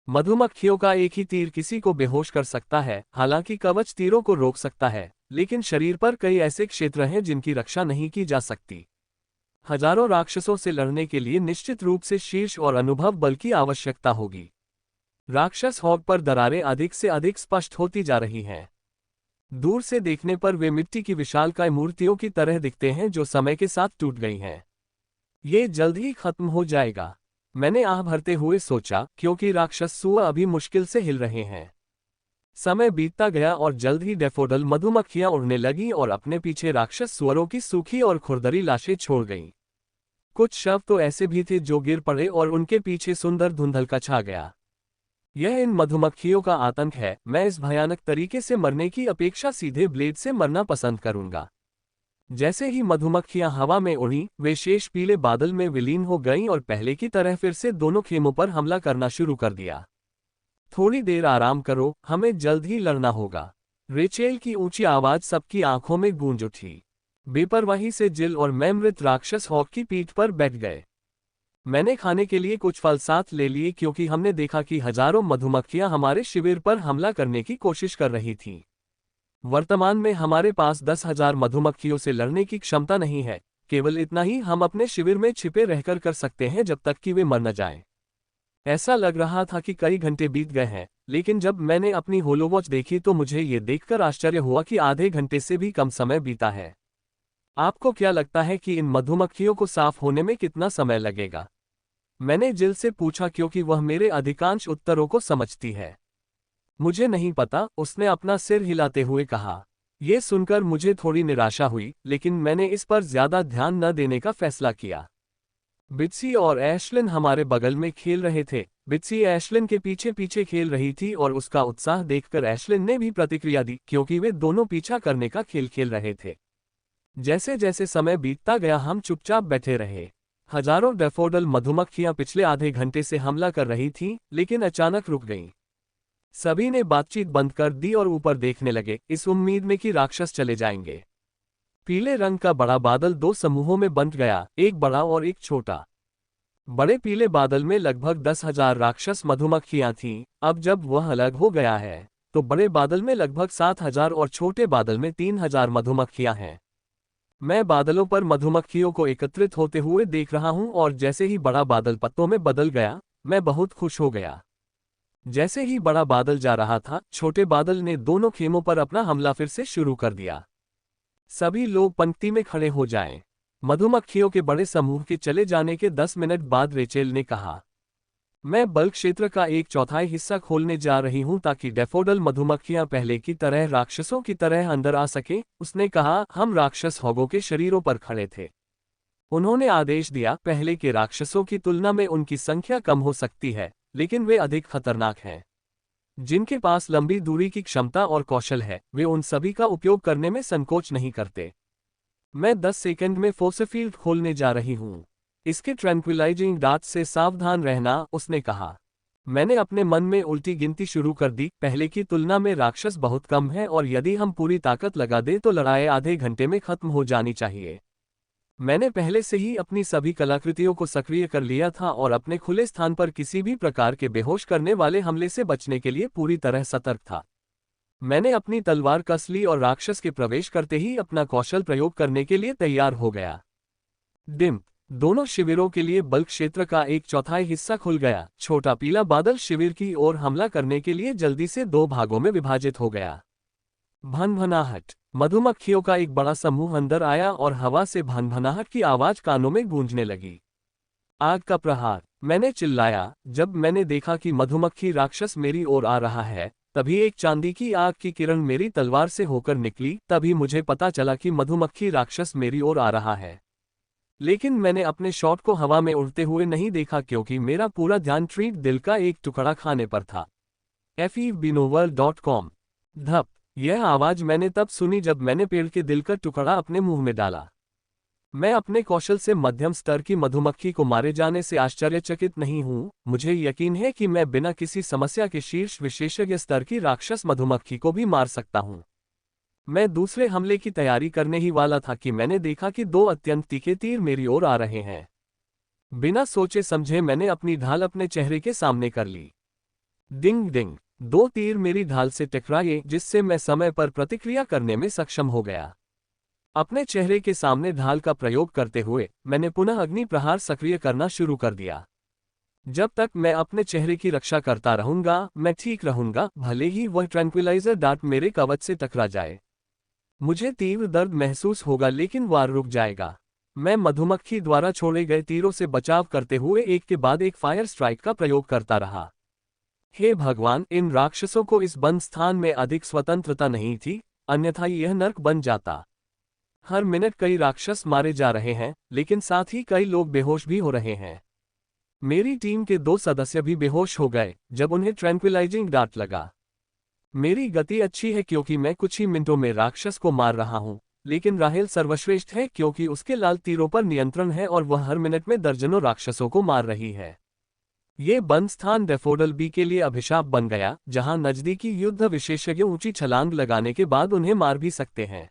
मधुमक्खियों का एक ही तीर किसी को बेहोश कर सकता है। हालांकि कवच तीरों को रोक सकता है, लेकिन शरीर पर कई ऐसे क्षेत्र हैं जिनकी रक्षा नहीं की जा सकती। हजारों राक्षसों से लड़ने के लिए निश्चित रूप से शीर्ष और अनुभव बल की आवश्यकता होगी। राक्षस हॉग पर दरारें अधिक से अधिक स्पष्ट होती जा रही हैं। दूर से देखने पर वे मिट्टी की विशालकाय मूर्तियों की तरह दिखते हैं जो समय के साथ टूट गई हैं। ये जल्द ही खत्म हो जाएगा, मैंने आह भरते हुए सोचा, क्योंकि राक्षस सुअर अभी मुश्किल से हिल रहे हैं। समय बीतता गया और जल्द ही डैफोडिल मधुमक्खियां उड़ने लगीं और अपने पीछे राक्षस सुअरों की सूखी और खुरदरी लाशें छोड़ गईं। कुछ शव तो ऐसे भी थे जो गिर पड़े और उनके पीछे सुंदर धुंधलका छा गया। यह इन मधुमक्खियों का आतंक है। मैं इस भयानक तरीके से मरने की अपेक्षा सीधे ब्लेड से मरना पसंद करूंगा। जैसे ही मधुमक्खियां हवा में उड़ीं, वे शेष पीले बादल में विलीन हो गईं और पहले की तरह फिर से दोनों खेमों पर हमला करना शुरू कर दिया। थोड़ी देर आराम करो, हमें जल्द ही लड़ना होगा। रेचेल की ऊंची आवाज सबकी आंखों में गूंज उठी। बेपरवाही से जिल और मैं मृत राक्षस हॉग की पीठ पर बैठ गए। मैंने खाने के लिए कुछ फल साथ ले लिए क्योंकि हमने देखा कि हजारों मधुमक्खियां हमारे शिविर पर हमला करने की कोशिश कर रही थीं। वर्तमान में हमारे पास 10,000 मधुमक्खियों से लड़ने की क्षमता नहीं है। केवल इतना ही हम अपने शिविर में छिपे रहकर कर सकते हैं जब तक कि वे मर न जाएं। ऐसा लग रहा था कि कई घंटे बीत गए हैं, लेकिन जब मैंने अपनी होलोवॉच देखी तो मुझे ये देखकर आश्चर्य हुआ कि आधे घंटे से भी कम समय बीता है। आपको क्या लगता है कि इन मधुमक्खियों को साफ होने में कितना समय लगेगा? मैंने जिल से पूछा क्योंकि वह मेरे अधिकांश उत्तरों को समझती है। मुझे नहीं पता, उसने अपना सिर हिलाते हुए कहा। यह सुनकर मुझे थोड़ी निराशा हुई, लेकिन मैंने इस पर ज्यादा ध्यान न देने का फैसला किया। बिट्सी और एशलिन हमारे बगल में खेल रहे थे। बिट्सी एशलिन के पीछे पीछे खेल रही थी और उसका उत्साह देखकर एशलिन ने भी प्रतिक्रिया दी, क्योंकि वे दोनों पीछा करने का खेल खेल रहे थे। जैसे जैसे समय बीतता गया हम चुपचाप बैठे रहे। हजारों डैफोडिल मधुमक्खियां पिछले आधे घंटे से हमला कर रही थीं, लेकिन अचानक रुक गईं। सभी ने बातचीत बंद कर दी और ऊपर देखने लगे, इस उम्मीद में कि राक्षस चले जाएंगे। पीले रंग का बड़ा बादल दो समूहों में बंट गया, एक बड़ा और एक छोटा। बड़े पीले बादल में लगभग 10,000 राक्षस मधुमक्खियां थीं। अब जब वह अलग हो गया है, तो बड़े बादल में लगभग 7,000 और छोटे बादल में 3,000 मधुमक्खियां हैं। मैं बादलों पर मधुमक्खियों को एकत्रित होते हुए देख रहा हूं और जैसे ही बड़ा बादल पत्तों में बदल गया, मैं बहुत खुश हो गया। जैसे ही बड़ा बादल जा रहा था, छोटे बादल ने दोनों खेमों पर अपना हमला फिर से शुरू कर दिया। सभी लोग पंक्ति में खड़े हो जाएं। मधुमक्खियों के बड़े समूह के चले जाने के 10 मिनट बाद रेचेल ने कहा, मैं बल्क क्षेत्र का 1/4 हिस्सा खोलने जा रही हूं ताकि डैफोडिल मधुमक्खियां पहले की तरह राक्षसों की तरह अंदर आ सकें। उसने कहा, हम राक्षस हॉगों के शरीरों पर खड़े थे। उन्होंने आदेश दिया, पहले के राक्षसों की तुलना में उनकी संख्या कम हो सकती है, लेकिन वे अधिक खतरनाक हैं। जिनके पास लंबी दूरी की क्षमता और कौशल है, वे उन सभी का उपयोग करने में संकोच नहीं करते। मैं 10 सेकंड में फोर्सफील्ड खोलने जा रही हूं। इसके ट्रैंक्विलाइजिंग डार्ट से सावधान रहना, उसने कहा। मैंने अपने मन में उल्टी गिनती शुरू कर दी। पहले की तुलना में राक्षस बहुत कम है और यदि हम पूरी ताकत लगा दें तो लड़ाई आधे घंटे में खत्म हो जानी चाहिए। मैंने पहले से ही अपनी सभी कलाकृतियों को सक्रिय कर लिया था और अपने खुले स्थान पर किसी भी प्रकार के बेहोश करने वाले हमले से बचने के लिए पूरी तरह सतर्क था। मैंने अपनी तलवार कस ली और राक्षस के प्रवेश करते ही अपना कौशल प्रयोग करने के लिए तैयार हो गया। डिम, दोनों शिविरों के लिए बल्क क्षेत्र का 1/4 हिस्सा खुल गया। छोटा पीला बादल शिविर की ओर हमला करने के लिए जल्दी से 2 भागों में विभाजित हो गया। भनभनाहट, मधुमक्खियों का एक बड़ा समूह अंदर आया और हवा से भनभनाहट की आवाज कानों में गूंजने लगी। आग का प्रहार, मैंने चिल्लाया जब मैंने देखा कि मधुमक्खी राक्षस मेरी ओर आ रहा है। तभी एक चांदी की आग की किरण मेरी तलवार से होकर निकली। तभी मुझे पता चला कि मधुमक्खी राक्षस मेरी ओर आ रहा है। लेकिन मैंने अपने शॉट को हवा में उड़ते हुए नहीं देखा क्योंकि मेरा पूरा ध्यान ट्रीट दिल का एक टुकड़ा खाने पर था। fevbinovel.com। धप, यह आवाज मैंने तब सुनी जब मैंने पेड़ के दिल का टुकड़ा अपने मुंह में डाला। मैं अपने कौशल से मध्यम स्तर की मधुमक्खी को मारे जाने से आश्चर्यचकित नहीं हूं। मुझे यकीन है कि मैं बिना किसी समस्या के शीर्ष विशेषज्ञ स्तर की राक्षस मधुमक्खी को भी मार सकता हूं। मैं दूसरे हमले की तैयारी करने ही वाला था कि मैंने देखा कि 2 अत्यंत तीखे तीर मेरी ओर आ रहे हैं। बिना सोचे समझे मैंने अपनी ढाल अपने चेहरे के सामने कर ली। डिंग डिंग, 2 तीर मेरी ढाल से टकराए जिससे मैं समय पर प्रतिक्रिया करने में सक्षम हो गया। अपने चेहरे के सामने ढाल का प्रयोग करते हुए मैंने पुनः अग्नि प्रहार सक्रिय करना शुरू कर दिया। जब तक मैं अपने चेहरे की रक्षा करता रहूंगा, मैं ठीक रहूंगा, भले ही वह ट्रैंक्विलाइजर डार्ट मेरे कवच से टकरा जाए। मुझे तीव्र दर्द महसूस होगा लेकिन वार रुक जाएगा। मैं मधुमक्खी द्वारा छोड़े गए तीरों से बचाव करते हुए एक के बाद एक फायर स्ट्राइक का प्रयोग करता रहा। हे भगवान, इन राक्षसों को इस बंद स्थान में अधिक स्वतंत्रता नहीं थी, अन्यथा यह नर्क बन जाता। हर मिनट कई राक्षस मारे जा रहे हैं, लेकिन साथ ही कई लोग बेहोश भी हो रहे हैं। मेरी टीम के 2 सदस्य भी बेहोश हो गए जब उन्हें ट्रैंक्विलाइजिंग डार्ट लगा। मेरी गति अच्छी है क्योंकि मैं कुछ ही मिनटों में राक्षस को मार रहा हूं, लेकिन राहेल सर्वश्रेष्ठ है क्योंकि उसके लाल तीरों पर नियंत्रण है और वह हर मिनट में दर्जनों राक्षसों को मार रही है। ये बंद स्थान डैफोडिल बी के लिए अभिशाप बन गया, जहां नजदीकी युद्ध विशेषज्ञ ऊंची छलांग लगाने के बाद उन्हें मार भी सकते हैं।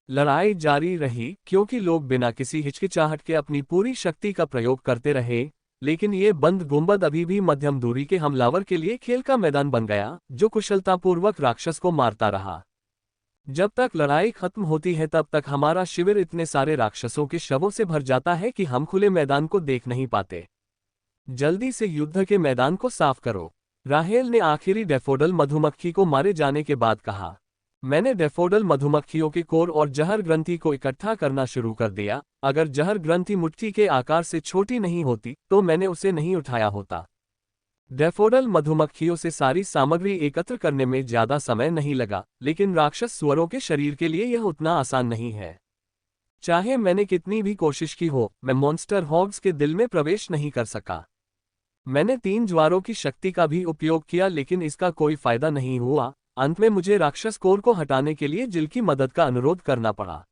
लड़ाई जारी रही क्योंकि लोग बिना किसी हिचकिचाहट के अपनी पूरी शक्ति का प्रयोग करते रहे, लेकिन ये बंद गुंबद अभी भी मध्यम दूरी के हमलावर के लिए खेल का मैदान बन गया, जो कुशलतापूर्वक राक्षस को मारता रहा। जब तक लड़ाई खत्म होती है तब तक हमारा शिविर इतने सारे राक्षसों के शवों से भर जाता है कि हम खुले मैदान को देख नहीं पाते। जल्दी से युद्ध के मैदान को साफ करो, राहेल ने आखिरी डैफोडिल मधुमक्खी को मारे जाने के बाद कहा। मैंने डैफोडिल मधुमक्खियों के कोर और जहर ग्रंथि को इकट्ठा करना शुरू कर दिया। अगर जहर ग्रंथि मुट्ठी के आकार से छोटी नहीं होती तो मैंने उसे नहीं उठाया होता। डैफोडिल मधुमक्खियों से सारी सामग्री एकत्र करने में ज्यादा समय नहीं लगा, लेकिन राक्षस सुअरों के शरीर के लिए यह उतना आसान नहीं है। चाहे मैंने कितनी भी कोशिश की हो, मैं मॉन्स्टर हॉग्स के दिल में प्रवेश नहीं कर सका। मैंने 3 ज्वारों की शक्ति का भी उपयोग किया लेकिन इसका कोई फायदा नहीं हुआ। अंत में मुझे राक्षस कोर को हटाने के लिए जिल की मदद का अनुरोध करना पड़ा।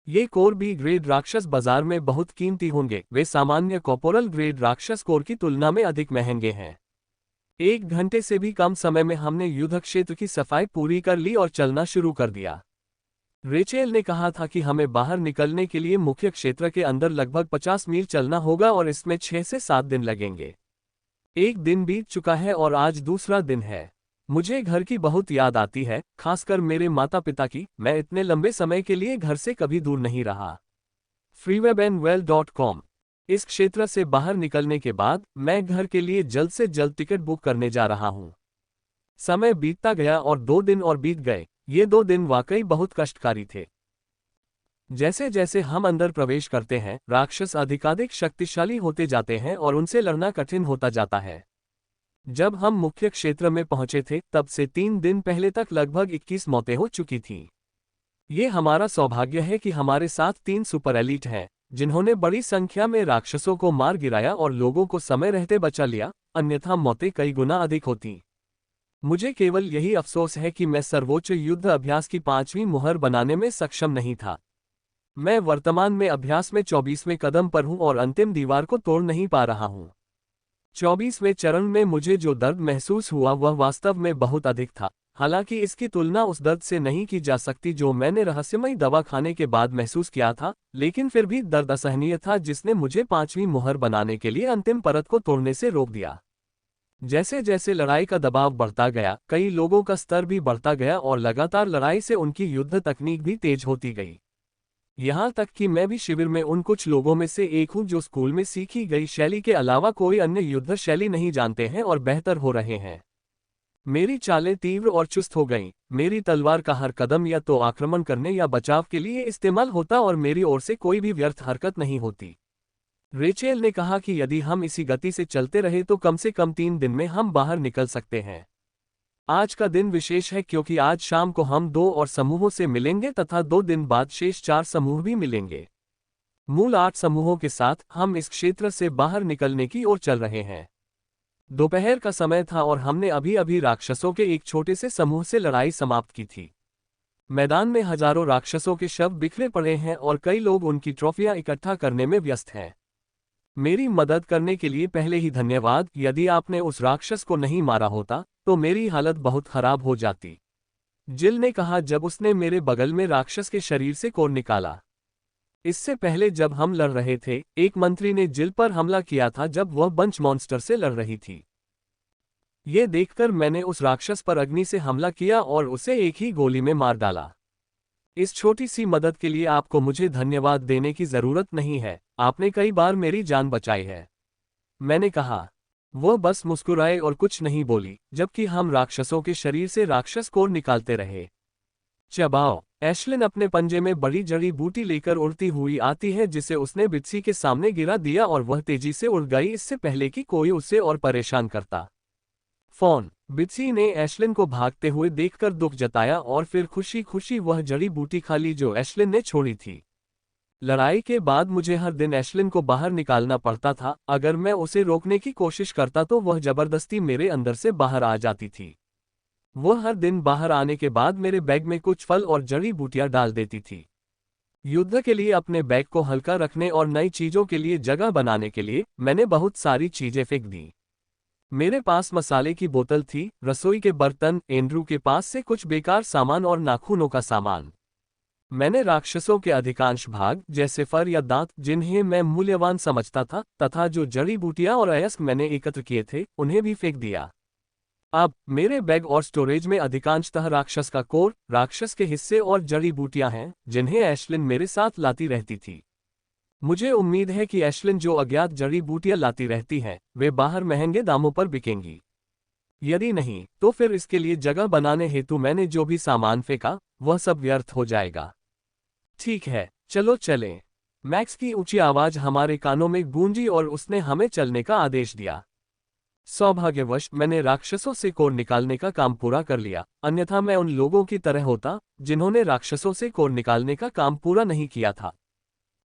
ये कोर बी ग्रेड राक्षस बाजार में बहुत कीमती होंगे, वे सामान्य कॉर्पोरल ग्रेड राक्षस कोर की तुलना में अधिक महंगे हैं। 1 घंटे से भी कम समय में हमने युद्ध क्षेत्र की सफाई पूरी कर ली और चलना शुरू कर दिया। रेचेल ने कहा था कि हमें बाहर निकलने के लिए मुख्य क्षेत्र के अंदर लगभग 50 मील चलना होगा और इसमें 6 से 7 दिन लगेंगे। 1 दिन बीत चुका है और आज दूसरा दिन है। मुझे घर की बहुत याद आती है, खासकर मेरे माता पिता की। मैं इतने लंबे समय के लिए घर से कभी दूर नहीं रहा। freewebandwell.com। इस क्षेत्र से बाहर निकलने के बाद मैं घर के लिए जल्द से जल्द टिकट बुक करने जा रहा हूं। समय बीतता गया और 2 दिन और बीत गए। ये 2 दिन वाकई बहुत कष्टकारी थे। जैसे जैसे हम अंदर प्रवेश करते हैं, राक्षस अधिकाधिक शक्तिशाली होते जाते हैं और उनसे लड़ना कठिन होता जाता है। जब हम मुख्य क्षेत्र में पहुंचे थे, तब से 3 दिन पहले तक लगभग 21 मौतें हो चुकी थीं। ये हमारा सौभाग्य है कि हमारे साथ 3 सुपर एलीट हैं, जिन्होंने बड़ी संख्या में राक्षसों को मार गिराया और लोगों को समय रहते बचा लिया, अन्यथा मौतें कई गुना अधिक होती। मुझे केवल यही अफसोस है कि मैं सर्वोच्च युद्ध अभ्यास की 5वीं मुहर बनाने में सक्षम नहीं था। मैं वर्तमान में अभ्यास में 24वें कदम पर हूं और अंतिम दीवार को तोड़ नहीं पा रहा हूं। 24वें चरण में मुझे जो दर्द महसूस हुआ वह वास्तव में बहुत अधिक था। हालांकि इसकी तुलना उस दर्द से नहीं की जा सकती जो मैंने रहस्यमयी दवा खाने के बाद महसूस किया था, लेकिन फिर भी दर्द असहनीय था जिसने मुझे 5वीं मुहर बनाने के लिए अंतिम परत को तोड़ने से रोक दिया। जैसे जैसे लड़ाई का दबाव बढ़ता गया, कई लोगों का स्तर भी बढ़ता गया और लगातार लड़ाई से उनकी युद्ध तकनीक भी तेज होती गई। यहाँ तक कि मैं भी शिविर में उन कुछ लोगों में से एक हूँ जो स्कूल में सीखी गई शैली के अलावा कोई अन्य युद्ध शैली नहीं जानते हैं और बेहतर हो रहे हैं। मेरी चालें तीव्र और चुस्त हो गईं। मेरी तलवार का हर कदम या तो आक्रमण करने या बचाव के लिए इस्तेमाल होता और मेरी ओर से कोई भी व्यर्थ हरकत नहीं होती। रेचेल ने कहा कि यदि हम इसी गति से चलते रहे तो कम से कम 3 दिन में हम बाहर निकल सकते हैं। आज का दिन विशेष है क्योंकि आज शाम को हम 2 और समूहों से मिलेंगे तथा 2 दिन बाद शेष 4 समूह भी मिलेंगे। मूल 8 समूहों के साथ हम इस क्षेत्र से बाहर निकलने की ओर चल रहे हैं। दोपहर का समय था और हमने अभी अभी राक्षसों के एक छोटे से समूह से लड़ाई समाप्त की थी। मैदान में हजारों राक्षसों के शव बिखरे पड़े हैं और कई लोग उनकी ट्रॉफियां इकट्ठा करने में व्यस्त हैं। मेरी मदद करने के लिए पहले ही धन्यवाद। यदि आपने उस राक्षस को नहीं मारा होता तो मेरी हालत बहुत खराब हो जाती, जिल ने कहा जब उसने मेरे बगल में राक्षस के शरीर से कोर निकाला। इससे पहले जब हम लड़ रहे थे, एक मंत्री ने जिल पर हमला किया था जब वह बंच मॉन्स्टर से लड़ रही थी। ये देखकर मैंने उस राक्षस पर अग्नि से हमला किया और उसे एक ही गोली में मार डाला। इस छोटी सी मदद के लिए आपको मुझे धन्यवाद देने की जरूरत नहीं है, आपने कई बार मेरी जान बचाई है, मैंने कहा। वह बस मुस्कुराए और कुछ नहीं बोली, जबकि हम राक्षसों के शरीर से राक्षस कोर निकालते रहे। चबाओ। एशलिन अपने पंजे में बड़ी जड़ी बूटी लेकर उड़ती हुई आती है जिसे उसने बित्सी के सामने गिरा दिया और वह तेजी से उड़ गई इससे पहले कि कोई उसे और परेशान करता। फोन। बित्सी ने एशलिन को भागते हुए देखकर दुख जताया और फिर खुशी खुशी वह जड़ी बूटी खा ली जो एशलिन ने छोड़ी थी। लड़ाई के बाद मुझे हर दिन एशलिन को बाहर निकालना पड़ता था। अगर मैं उसे रोकने की कोशिश करता तो वह जबरदस्ती मेरे अंदर से बाहर आ जाती थी। वह हर दिन बाहर आने के बाद मेरे बैग में कुछ फल और जड़ी बूटियां डाल देती थी। युद्ध के लिए अपने बैग को हल्का रखने और नई चीजों के लिए जगह बनाने के लिए मैंने बहुत सारी चीजें फेंक दी। मेरे पास मसाले की बोतल थी, रसोई के बर्तन, एंड्रू के पास से कुछ बेकार सामान और नाखूनों का सामान। मैंने राक्षसों के अधिकांश भाग, जैसे फर या दांत जिन्हें मैं मूल्यवान समझता था, तथा जो जड़ी बूटियां और अयस्क मैंने एकत्र किए थे, उन्हें भी फेंक दिया। अब मेरे बैग और स्टोरेज में अधिकांशतः राक्षस का कोर, राक्षस के हिस्से और जड़ी बूटियां हैं, जिन्हें एशलिन मेरे साथ लाती रहती थी। मुझे उम्मीद है कि एशलिन जो अज्ञात जड़ी बूटियां लाती रहती हैं, वे बाहर महंगे दामों पर बिकेंगी। यदि नहीं, तो फिर इसके लिए जगह बनाने हेतु मैंने जो भी सामान फेंका, वह सब व्यर्थ हो जाएगा। ठीक है, चलो चलें। मैक्स की ऊंची आवाज हमारे कानों में गूंजी और उसने हमें चलने का आदेश दिया। सौभाग्यवश मैंने राक्षसों से कोर निकालने का काम पूरा कर लिया, अन्यथा मैं उन लोगों की तरह होता जिन्होंने राक्षसों से कोर निकालने का काम पूरा नहीं किया था।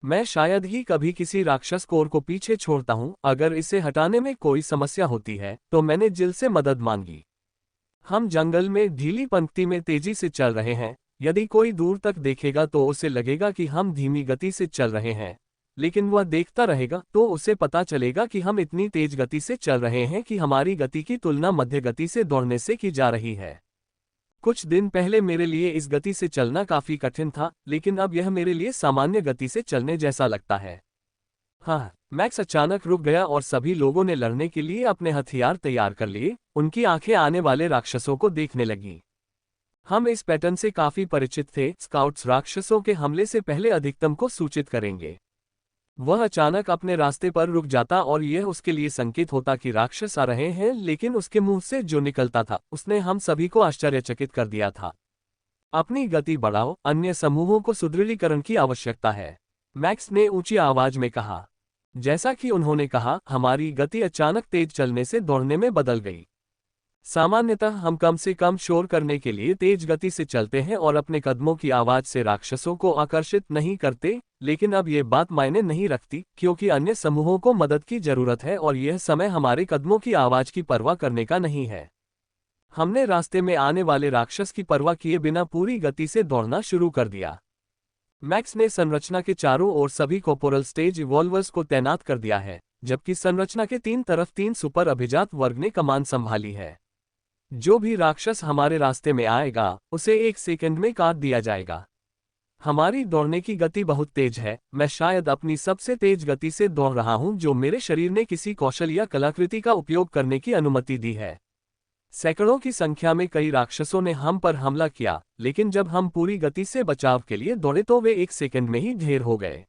मैं शायद ही कभी किसी राक्षस कोर को पीछे छोड़ता हूं। अगर इसे हटाने में कोई समस्या होती है तो मैंने जिल से मदद मांगी। हम जंगल में ढीली पंक्ति में तेजी से चल रहे हैं। यदि कोई दूर तक देखेगा तो उसे लगेगा कि हम धीमी गति से चल रहे हैं, लेकिन वह देखता रहेगा तो उसे पता चलेगा कि हम इतनी तेज गति से चल रहे हैं कि हमारी गति की तुलना मध्य गति से दौड़ने से की जा रही है। कुछ दिन पहले मेरे लिए इस गति से चलना काफी कठिन था, लेकिन अब यह मेरे लिए सामान्य गति से चलने जैसा लगता है। हाँ, मैक्स अचानक रुक गया और सभी लोगों ने लड़ने के लिए अपने हथियार तैयार कर लिए। उनकी आंखें आने वाले राक्षसों को देखने लगीं। हम इस पैटर्न से काफी परिचित थे। स्काउट्स राक्षसों के हमले से पहले अधिकतम को सूचित करेंगे। वह अचानक अपने रास्ते पर रुक जाता और यह उसके लिए संकेत होता कि राक्षस आ रहे हैं, लेकिन उसके मुंह से जो निकलता था उसने हम सभी को आश्चर्यचकित कर दिया था। अपनी गति बढ़ाओ, अन्य समूहों को सुदृढ़ीकरण की आवश्यकता है, मैक्स ने ऊंची आवाज में कहा। जैसा कि उन्होंने कहा, हमारी गति अचानक तेज चलने से दौड़ने में बदल गई। सामान्यतः हम कम से कम शोर करने के लिए तेज गति से चलते हैं और अपने कदमों की आवाज से राक्षसों को आकर्षित नहीं करते, लेकिन अब यह बात मायने नहीं रखती क्योंकि अन्य समूहों को मदद की जरूरत है और यह समय हमारे कदमों की आवाज की परवाह करने का नहीं है। हमने रास्ते में आने वाले राक्षस की परवाह किए बिना पूरी गति से दौड़ना शुरू कर दिया। मैक्स ने संरचना के चारों ओर सभी कॉर्पोरल स्टेज इवॉल्वर्स को तैनात कर दिया है, जबकि संरचना के 3 तरफ 3 सुपर अभिजात वर्ग ने कमान संभाली है। जो भी राक्षस हमारे रास्ते में आएगा उसे 1 सेकंड में काट दिया जाएगा। हमारी दौड़ने की गति बहुत तेज है। मैं शायद अपनी सबसे तेज गति से दौड़ रहा हूं जो मेरे शरीर ने किसी कौशल या कलाकृति का उपयोग करने की अनुमति दी है। सैकड़ों की संख्या में कई राक्षसों ने हम पर हमला किया, लेकिन जब हम पूरी गति से बचाव के लिए दौड़े तो वे 1 सेकंड में ही ढेर हो गए।